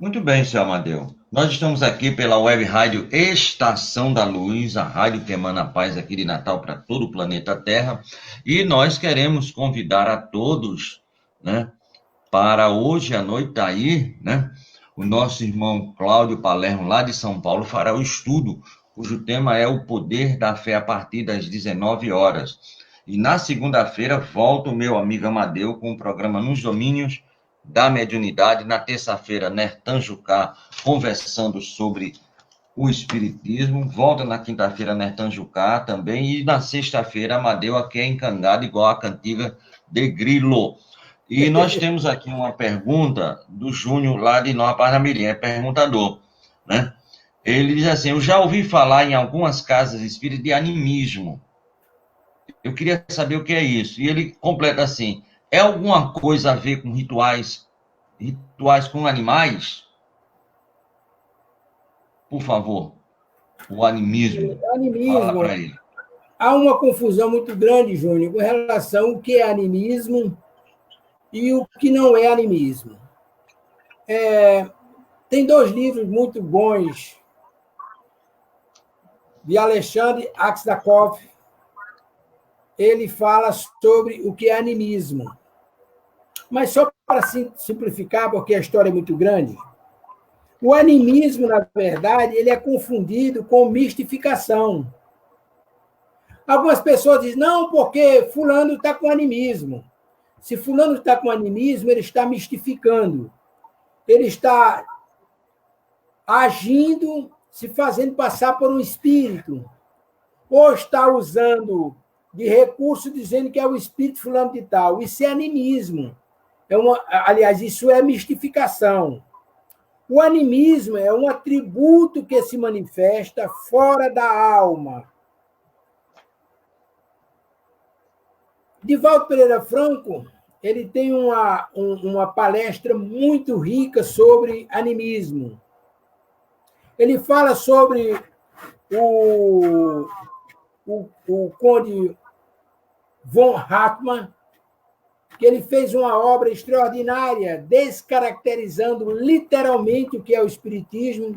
Muito bem, senhor Amadeu. Nós estamos aqui pela Web Rádio Estação da Luz, a rádio que emana paz aqui de Natal para todo o planeta Terra, e nós queremos convidar a todos, né, para hoje à noite aí, né, o nosso irmão Cláudio Palermo, lá de São Paulo, fará o estudo, cujo tema é o poder da fé a partir das 19 horas. E na segunda-feira volta o meu amigo Amadeu com o programa Nos Domínios da Mediunidade. Na terça-feira, Nertan Jucá conversando sobre o Espiritismo. Volta na quinta-feira, Nertan Jucá também. E na sexta-feira, Amadeu aqui é encangado igual a cantiga de Grilo. E nós temos aqui uma pergunta do Júnior, lá de Nova Parnamirim, é perguntador, né? Ele diz assim: eu já ouvi falar em algumas casas espíritas de animismo. Eu queria saber o que é isso. E ele completa assim: é alguma coisa a ver com rituais com animais? Por favor, o animismo. Fala para ele. Há uma confusão muito grande, Júnior, com relação ao que é animismo e o que não é animismo. Tem 2 livros muito bons de Alexandre Aksakov. Ele fala sobre o que é animismo. Mas só para simplificar, porque a história é muito grande, o animismo, na verdade, ele é confundido com mistificação. Algumas pessoas dizem, não, porque fulano está com animismo. Se fulano está com animismo, ele está mistificando. Ele está agindo, se fazendo passar por um espírito. Ou está usando de recurso dizendo que é o espírito fulano de tal. Isso é animismo. Aliás, isso é mistificação. O animismo é um atributo que se manifesta fora da alma. Divaldo Pereira Franco, ele tem uma palestra muito rica sobre animismo. Ele fala sobre o conde von Hartmann, que ele fez uma obra extraordinária, descaracterizando literalmente o que é o espiritismo,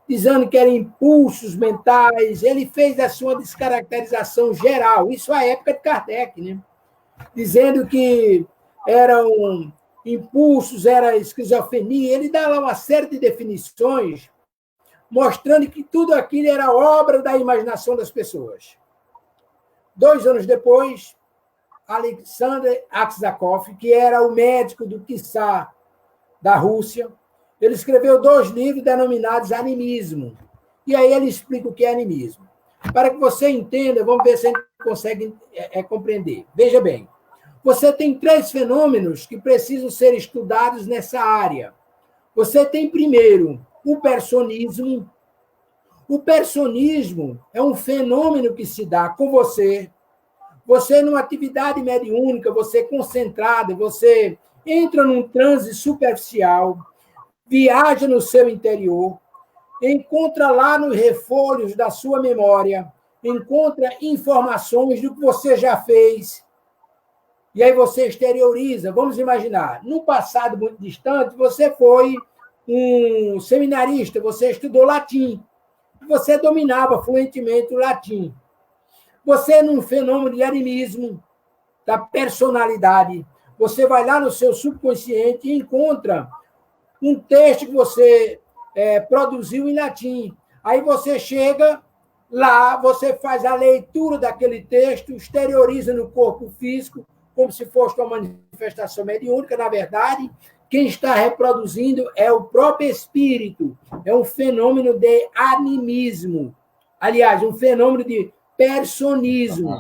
dizendo que eram impulsos mentais. Ele fez assim uma descaracterização geral, isso à época de Kardec, né? Dizendo que eram impulsos, era esquizofrenia. Ele dá lá uma série de definições, mostrando que tudo aquilo era obra da imaginação das pessoas. 2 anos depois, Alexander Aksakov, que era o médico do Tsar da Rússia, ele escreveu 2 livros denominados Animismo. E aí ele explica o que é animismo. Para que você entenda, vamos ver se a gente consegue compreender. Veja bem, você tem 3 fenômenos que precisam ser estudados nessa área. Você tem, primeiro, o personismo. O personismo é um fenômeno que se dá com você. Você, numa atividade mediúnica, você é concentrado, você entra num transe superficial, viaja no seu interior, encontra lá nos refolhos da sua memória, encontra informações do que você já fez, e aí você exterioriza. Vamos imaginar, no passado muito distante, você foi um seminarista, você estudou latim, você dominava fluentemente o latim. Você, num fenômeno de animismo, da personalidade, você vai lá no seu subconsciente e encontra um texto que você produziu em latim. Aí você chega lá, você faz a leitura daquele texto, exterioriza no corpo físico, como se fosse uma manifestação mediúnica. Na verdade, quem está reproduzindo é o próprio espírito. É um fenômeno de animismo. Aliás, um fenômeno de personismo.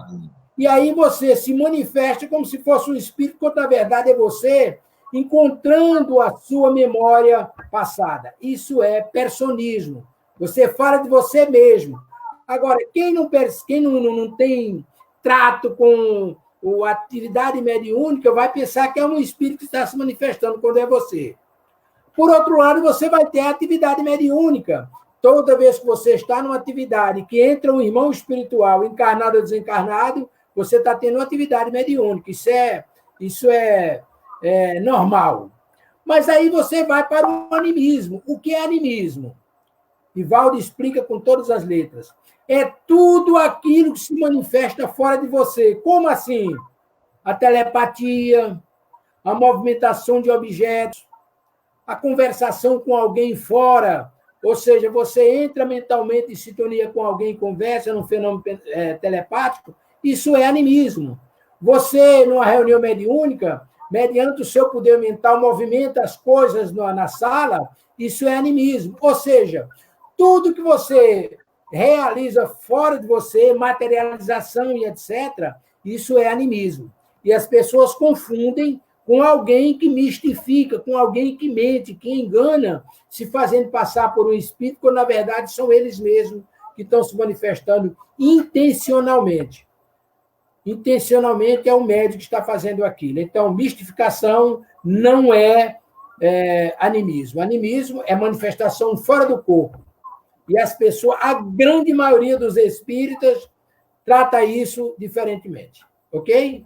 E aí você se manifesta como se fosse um espírito, quando na verdade é você encontrando a sua memória passada. Isso é personismo. Você fala de você mesmo. Agora, quem não tem trato com a atividade mediúnica vai pensar que é um espírito que está se manifestando quando é você. Por outro lado, você vai ter a atividade mediúnica. Toda vez que você está numa atividade que entra um irmão espiritual, encarnado ou desencarnado, você está tendo uma atividade mediúnica. Isso é normal. Mas aí você vai para o animismo. O que é animismo? Divaldo explica com todas as letras. É tudo aquilo que se manifesta fora de você. Como assim? A telepatia, a movimentação de objetos, a conversação com alguém fora, ou seja, você entra mentalmente em sintonia com alguém, conversa num fenômeno telepático, isso é animismo. Você, numa reunião mediúnica, mediante o seu poder mental, movimenta as coisas na sala, isso é animismo. Ou seja, tudo que você realiza fora de você, materialização e etc., isso é animismo. E as pessoas confundem com alguém que mistifica, com alguém que mente, que engana, se fazendo passar por um espírito, quando, na verdade, são eles mesmos que estão se manifestando intencionalmente. Intencionalmente é o médium que está fazendo aquilo. Então, mistificação não é animismo. Animismo é manifestação fora do corpo. E as pessoas, a grande maioria dos espíritas, trata isso diferentemente. Ok?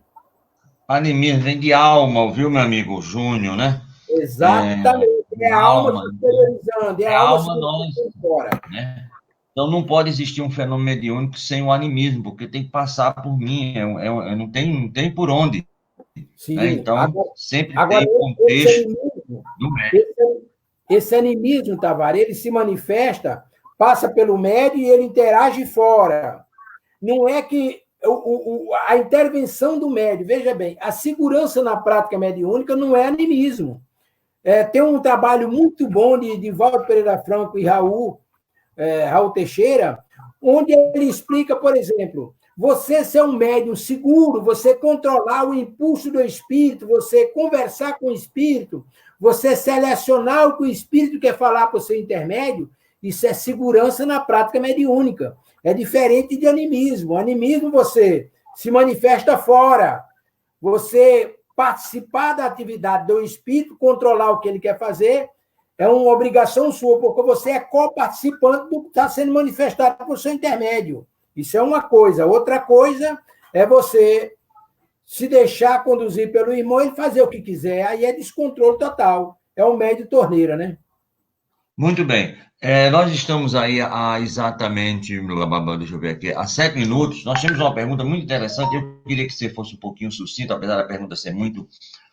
Animismo vem de alma, viu, meu amigo Júnior, né? Exatamente. É a alma se exteriorizando, é a alma se nós, fora. né? Então, não pode existir um fenômeno mediúnico sem o animismo, porque tem que passar por mim, não tem por onde. Sim. Né? Então, agora, sempre agora tem contexto do médium. Esse animismo, Tavares, ele se manifesta, passa pelo médium e ele interage fora. Não é que a intervenção do médium, veja bem, a segurança na prática mediúnica não é animismo. Tem um trabalho muito bom de Valdo Pereira Franco e Raul Teixeira, onde ele explica, por exemplo, você ser um médium seguro, você controlar o impulso do espírito, você conversar com o espírito, você selecionar o que o espírito quer falar para o seu intermédio, isso é segurança na prática mediúnica. É diferente de animismo. O animismo você se manifesta fora. Você participar da atividade do espírito, controlar o que ele quer fazer, é uma obrigação sua, porque você é coparticipante do que está sendo manifestado por seu intermédio. Isso é uma coisa. Outra coisa é você se deixar conduzir pelo irmão e fazer o que quiser. Aí é descontrole total. É um médio torneira, né? Muito bem. Nós estamos aí há exatamente, deixa eu ver aqui, há 7 minutos. Nós temos uma pergunta muito interessante. Eu queria que você fosse um pouquinho sucinto, apesar da pergunta ser muito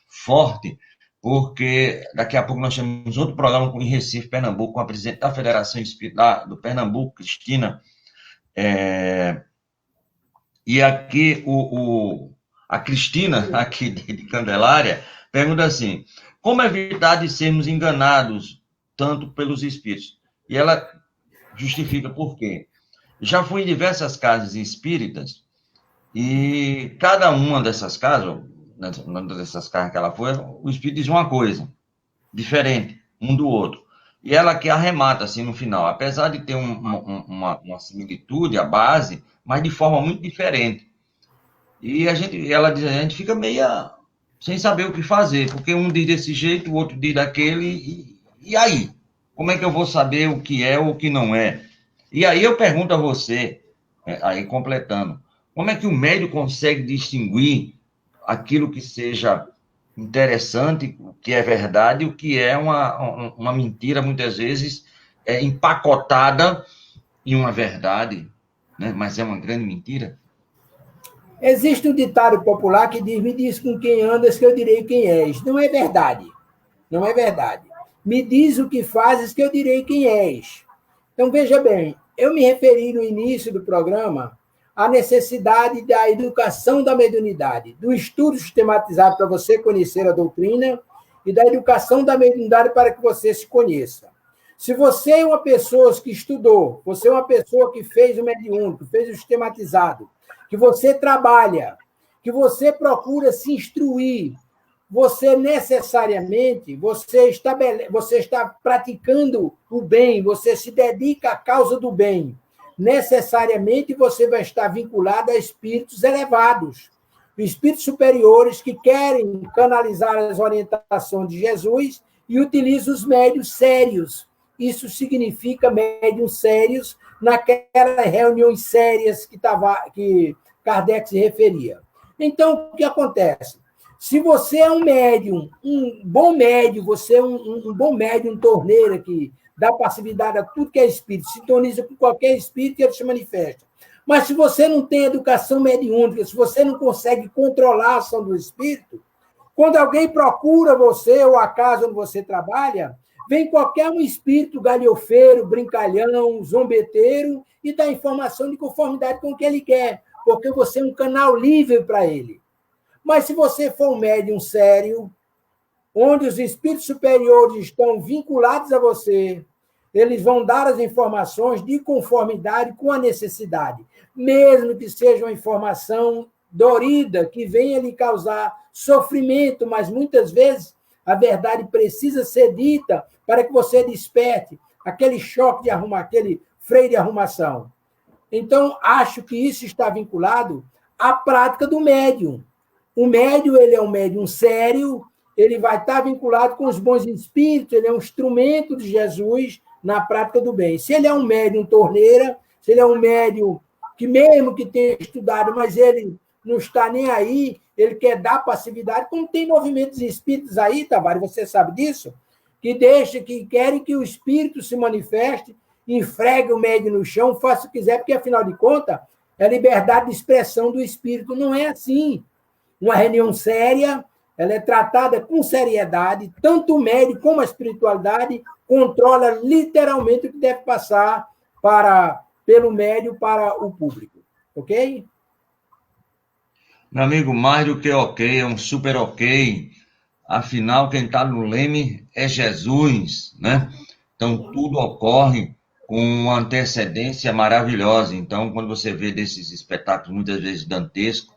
forte, porque daqui a pouco nós temos outro programa em Recife, Pernambuco, com a presidente da Federação Espírita do Pernambuco, Cristina. E aqui a Cristina, aqui de Candelária, pergunta assim: como evitar de sermos enganados tanto pelos espíritos? E ela justifica por quê. Já fui em diversas casas espíritas e cada uma dessas casas, uma dessas casas que ela foi, o espírito diz uma coisa diferente um do outro. E ela que arremata assim no final, apesar de ter uma similitude, a base, mas de forma muito diferente. E ela diz, a gente fica meio sem saber o que fazer, porque um diz desse jeito, o outro diz daquele, e aí? Como é que eu vou saber o que é ou o que não é? E aí eu pergunto a você, aí completando, como é que o médium consegue distinguir aquilo que seja interessante, o que é verdade, o que é uma mentira, muitas vezes, empacotada em uma verdade, né? Mas é uma grande mentira? Existe um ditado popular que diz: me diz com quem andas que eu direi quem és. Não é verdade. Não é verdade. Me diz o que fazes que eu direi quem és. Então, veja bem, eu me referi no início do programa à necessidade da educação da mediunidade, do estudo sistematizado para você conhecer a doutrina e da educação da mediunidade para que você se conheça. Se você é uma pessoa que estudou, você é uma pessoa que fez o mediúnico, fez o sistematizado, que você trabalha, que você procura se instruir, você necessariamente, você está praticando o bem, você se dedica à causa do bem. Necessariamente você vai estar vinculado a espíritos elevados, espíritos superiores que querem canalizar as orientações de Jesus e utilizam os médiuns sérios. Isso significa médiuns sérios naquelas reuniões sérias que Kardec se referia. Então, o que acontece? Se você é um médium, um bom médium, você é um bom médium, torneira, que dá passividade a tudo que é espírito, sintoniza com qualquer espírito e ele se manifesta. Mas se você não tem educação mediúnica, se você não consegue controlar a ação do espírito, quando alguém procura você ou a casa onde você trabalha, vem qualquer um espírito galhofeiro, brincalhão, zombeteiro e dá informação de conformidade com o que ele quer, porque você é um canal livre para ele. Mas se você for um médium sério, onde os espíritos superiores estão vinculados a você, eles vão dar as informações de conformidade com a necessidade, mesmo que seja uma informação dorida, que venha lhe causar sofrimento, mas muitas vezes a verdade precisa ser dita para que você desperte aquele choque de aquele freio de arrumação. Então, acho que isso está vinculado à prática do médium. O médium, ele é um médium sério, ele vai estar vinculado com os bons espíritos, ele é um instrumento de Jesus na prática do bem. Se ele é um médium torneira, se ele é um médium que mesmo que tenha estudado, mas ele não está nem aí, ele quer dar passividade, como tem movimentos espíritos aí, Tavares, você sabe disso, que querem que o espírito se manifeste, enfregue o médium no chão, faça o que quiser, porque, afinal de contas, é a liberdade de expressão do espírito. Não é assim. Uma reunião séria, ela é tratada com seriedade, tanto o médium como a espiritualidade controla literalmente o que deve passar pelo médium para o público. Ok? Meu amigo, mais do que ok, é um super ok. Afinal, quem está no leme é Jesus, né? Então, tudo ocorre com uma antecedência maravilhosa. Então, quando você vê desses espetáculos, muitas vezes dantescos,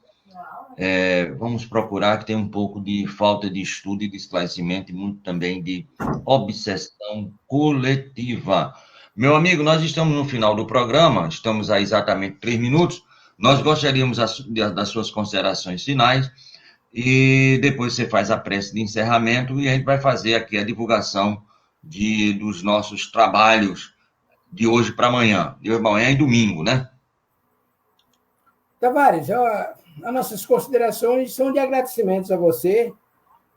vamos procurar que tem um pouco de falta de estudo e de esclarecimento e muito também de obsessão coletiva. Meu amigo, nós estamos no final do programa, estamos a exatamente 3 minutos. Nós gostaríamos das suas considerações finais e depois você faz a prece de encerramento e a gente vai fazer aqui a divulgação dos nossos trabalhos de hoje para amanhã. De hoje para amanhã e domingo, né? Tavares, as nossas considerações são de agradecimentos a você,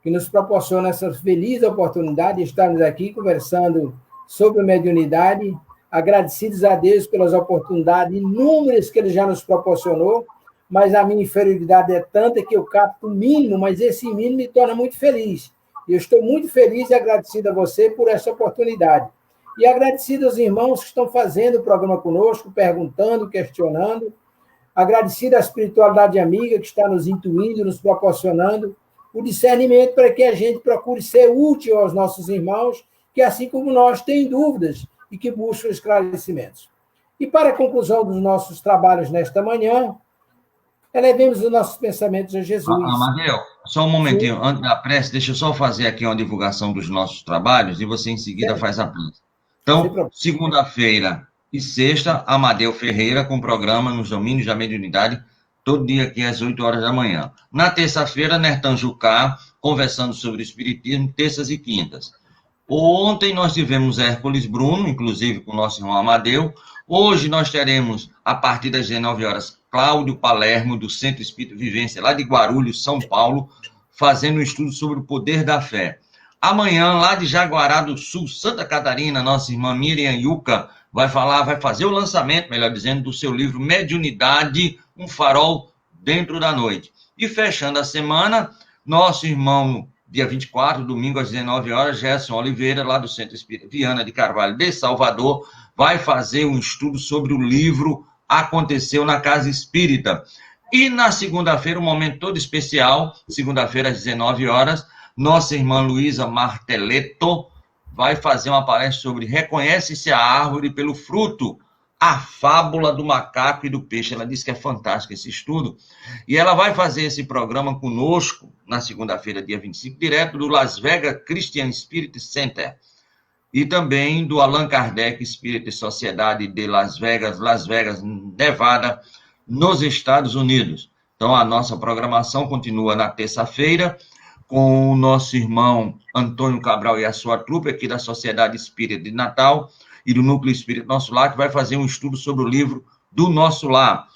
que nos proporciona essa feliz oportunidade de estarmos aqui conversando sobre mediunidade, agradecidos a Deus pelas oportunidades inúmeras que Ele já nos proporcionou, mas a minha inferioridade é tanta que eu capto o mínimo, mas esse mínimo me torna muito feliz. Eu estou muito feliz e agradecido a você por essa oportunidade. E agradecido aos irmãos que estão fazendo o programa conosco, perguntando, questionando. Agradecido à espiritualidade amiga que está nos intuindo, nos proporcionando o discernimento para que a gente procure ser útil aos nossos irmãos, que, assim como nós, têm dúvidas e que buscam esclarecimentos. E para a conclusão dos nossos trabalhos nesta manhã, elevemos os nossos pensamentos a Jesus. Amadeu, só um momentinho, sim, antes da prece, deixa eu só fazer aqui uma divulgação dos nossos trabalhos e você em seguida faz a prece. Então, segunda-feira e sexta, Amadeu Ferreira com programa nos domínios da mediunidade, todo dia aqui às 8 horas da manhã. Na terça-feira, Nertan Jucá, conversando sobre o espiritismo, terças e quintas. Ontem nós tivemos Hércules Bruno, inclusive com o nosso irmão Amadeu. Hoje nós teremos, a partir das 19 horas, Cláudio Palermo, do Centro Espírita Vivência, lá de Guarulhos, São Paulo, fazendo um estudo sobre o poder da fé. Amanhã, lá de Jaguará do Sul, Santa Catarina, nossa irmã Miriam Yuca vai fazer o lançamento, melhor dizendo, do seu livro Mediunidade, um farol dentro da noite. E fechando a semana, nosso irmão, dia 24, domingo às 19 horas, Gerson Oliveira, lá do Centro Espírita Viana de Carvalho de Salvador, vai fazer um estudo sobre o livro Aconteceu na Casa Espírita. E na segunda-feira, um momento todo especial, segunda-feira às 19 horas, nossa irmã Luísa Marteletto vai fazer uma palestra sobre Reconhece-se a árvore pelo fruto, A Fábula do Macaco e do Peixe. Ela disse que é fantástico esse estudo. E ela vai fazer esse programa conosco na segunda-feira, dia 25, direto do Las Vegas Christian Spirit Center. E também do Allan Kardec Spirit Sociedade de Las Vegas, Nevada, nos Estados Unidos. Então, a nossa programação continua na terça-feira, com o nosso irmão Antônio Cabral e a sua trupe aqui da Sociedade Espírita de Natal e do Núcleo Espírita Nosso Lar, que vai fazer um estudo sobre o livro do Nosso Lar.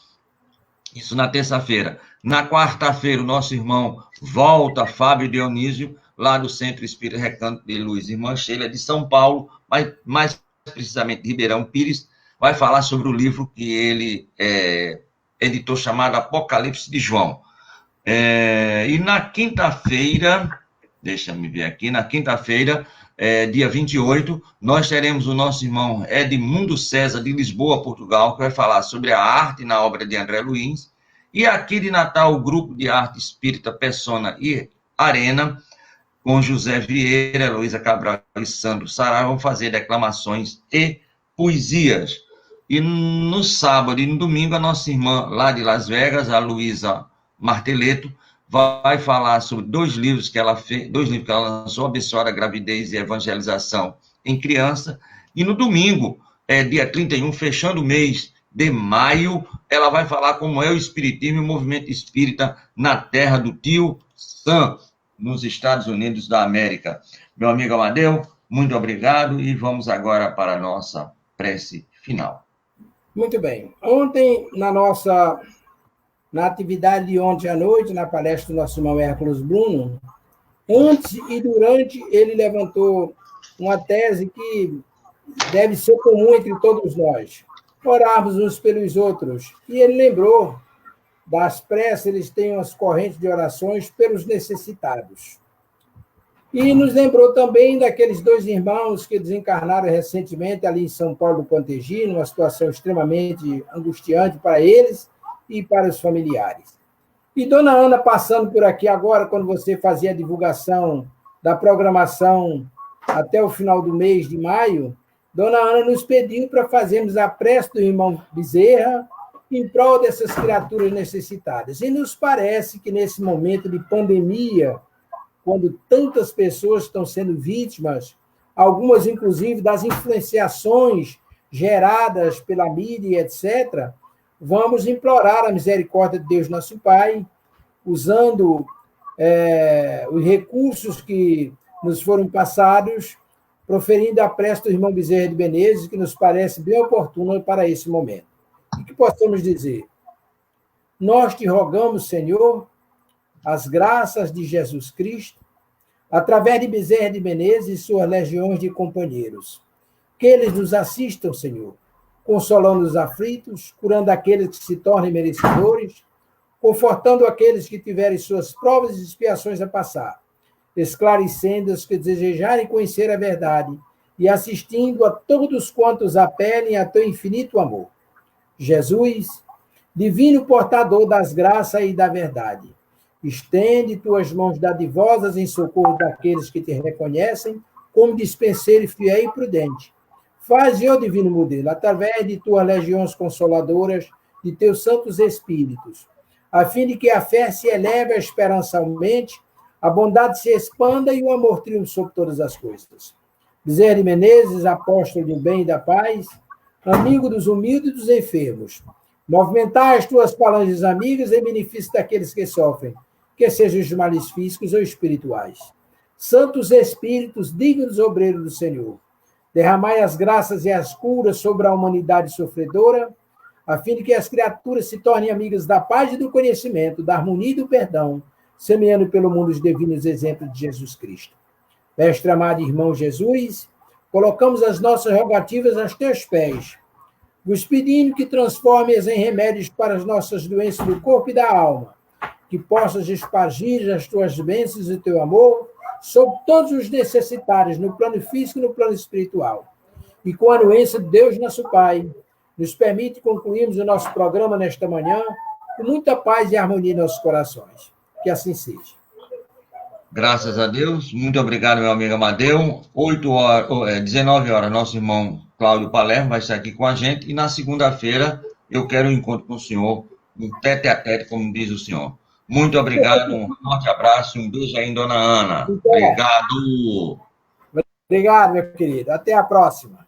Isso na terça-feira. Na quarta-feira, o nosso irmão volta, Fábio Dionísio, lá do Centro Espírita Recanto de Luz, irmã Sheila de São Paulo, mas mais precisamente de Ribeirão Pires, vai falar sobre o livro que ele editou, chamado Apocalipse de João. E na quinta-feira, deixa-me ver aqui, na quinta-feira, dia 28, nós teremos o nosso irmão Edmundo César, de Lisboa, Portugal, que vai falar sobre a arte na obra de André Luiz. E aqui de Natal, o Grupo de Arte Espírita Persona e Arena, com José Vieira, Luísa Cabral e Sandro Sará, vão fazer declamações e poesias. E no sábado e no domingo, a nossa irmã lá de Las Vegas, a Luísa Marteleto, vai falar sobre dois livros que ela lançou, Abençoada Gravidez e Evangelização em Criança. E no domingo, dia 31, fechando o mês de maio, ela vai falar como é o Espiritismo e o movimento espírita na terra do tio Sam, nos Estados Unidos da América. Meu amigo Amadeu, muito obrigado e vamos agora para a nossa prece final. Muito bem. Ontem, na atividade de ontem à noite, na palestra do nosso irmão Hércules Bruno, antes e durante, ele levantou uma tese que deve ser comum entre todos nós, orarmos uns pelos outros. E ele lembrou das preces, eles têm umas correntes de orações pelos necessitados. E nos lembrou também daqueles dois irmãos que desencarnaram recentemente ali em São Paulo do Pantegino, uma situação extremamente angustiante para eles e para os familiares. E Dona Ana, passando por aqui agora, quando você fazia a divulgação da programação até o final do mês de maio, Dona Ana nos pediu para fazermos a prece do irmão Bezerra em prol dessas criaturas necessitadas. E nos parece que nesse momento de pandemia, quando tantas pessoas estão sendo vítimas, algumas inclusive das influenciações geradas pela mídia, etc., vamos implorar a misericórdia de Deus nosso Pai, usando os recursos que nos foram passados, proferindo a prece do irmão Bezerra de Menezes, que nos parece bem oportuna para esse momento. E que possamos dizer: nós te rogamos, Senhor, as graças de Jesus Cristo, através de Bezerra de Menezes e suas legiões de companheiros, que eles nos assistam, Senhor, consolando os aflitos, curando aqueles que se tornem merecedores, confortando aqueles que tiverem suas provas e expiações a passar, esclarecendo os que desejarem conhecer a verdade e assistindo a todos quantos apelem a teu infinito amor. Jesus, divino portador das graças e da verdade, estende tuas mãos dadivosas em socorro daqueles que te reconhecem como dispenseiro fiel e prudente. Faze, ó divino modelo, através de tuas legiões consoladoras, de teus santos espíritos, a fim de que a fé se eleve, a esperança aumente, a bondade se expanda e o amor triunfe sobre todas as coisas. Bezerra de Menezes, apóstolo do bem e da paz, amigo dos humildes e dos enfermos, movimentar as tuas falanges amigas em benefício daqueles que sofrem, que sejam os males físicos ou espirituais. Santos Espíritos, dignos obreiros do Senhor, derramai as graças e as curas sobre a humanidade sofredora, a fim de que as criaturas se tornem amigas da paz e do conhecimento, da harmonia e do perdão, semeando pelo mundo os divinos exemplos de Jesus Cristo. Mestre amado irmão Jesus, colocamos as nossas rogativas aos teus pés, vos pedindo que transformes em remédios para as nossas doenças do corpo e da alma, que possas espargir as tuas bênçãos e teu amor sobre todos os necessitados, no plano físico e no plano espiritual. E com a anuência de Deus, nosso Pai, nos permite concluirmos o nosso programa nesta manhã com muita paz e harmonia em nossos corações. Que assim seja. Graças a Deus. Muito obrigado, meu amigo Amadeu. 19 horas, nosso irmão Cláudio Palermo vai estar aqui com a gente, e na segunda-feira eu quero um encontro com o senhor, um tete-a-tete, como diz o senhor. Muito obrigado, um forte abraço, um beijo aí, dona Ana. Obrigado. Obrigado, meu querido. Até a próxima.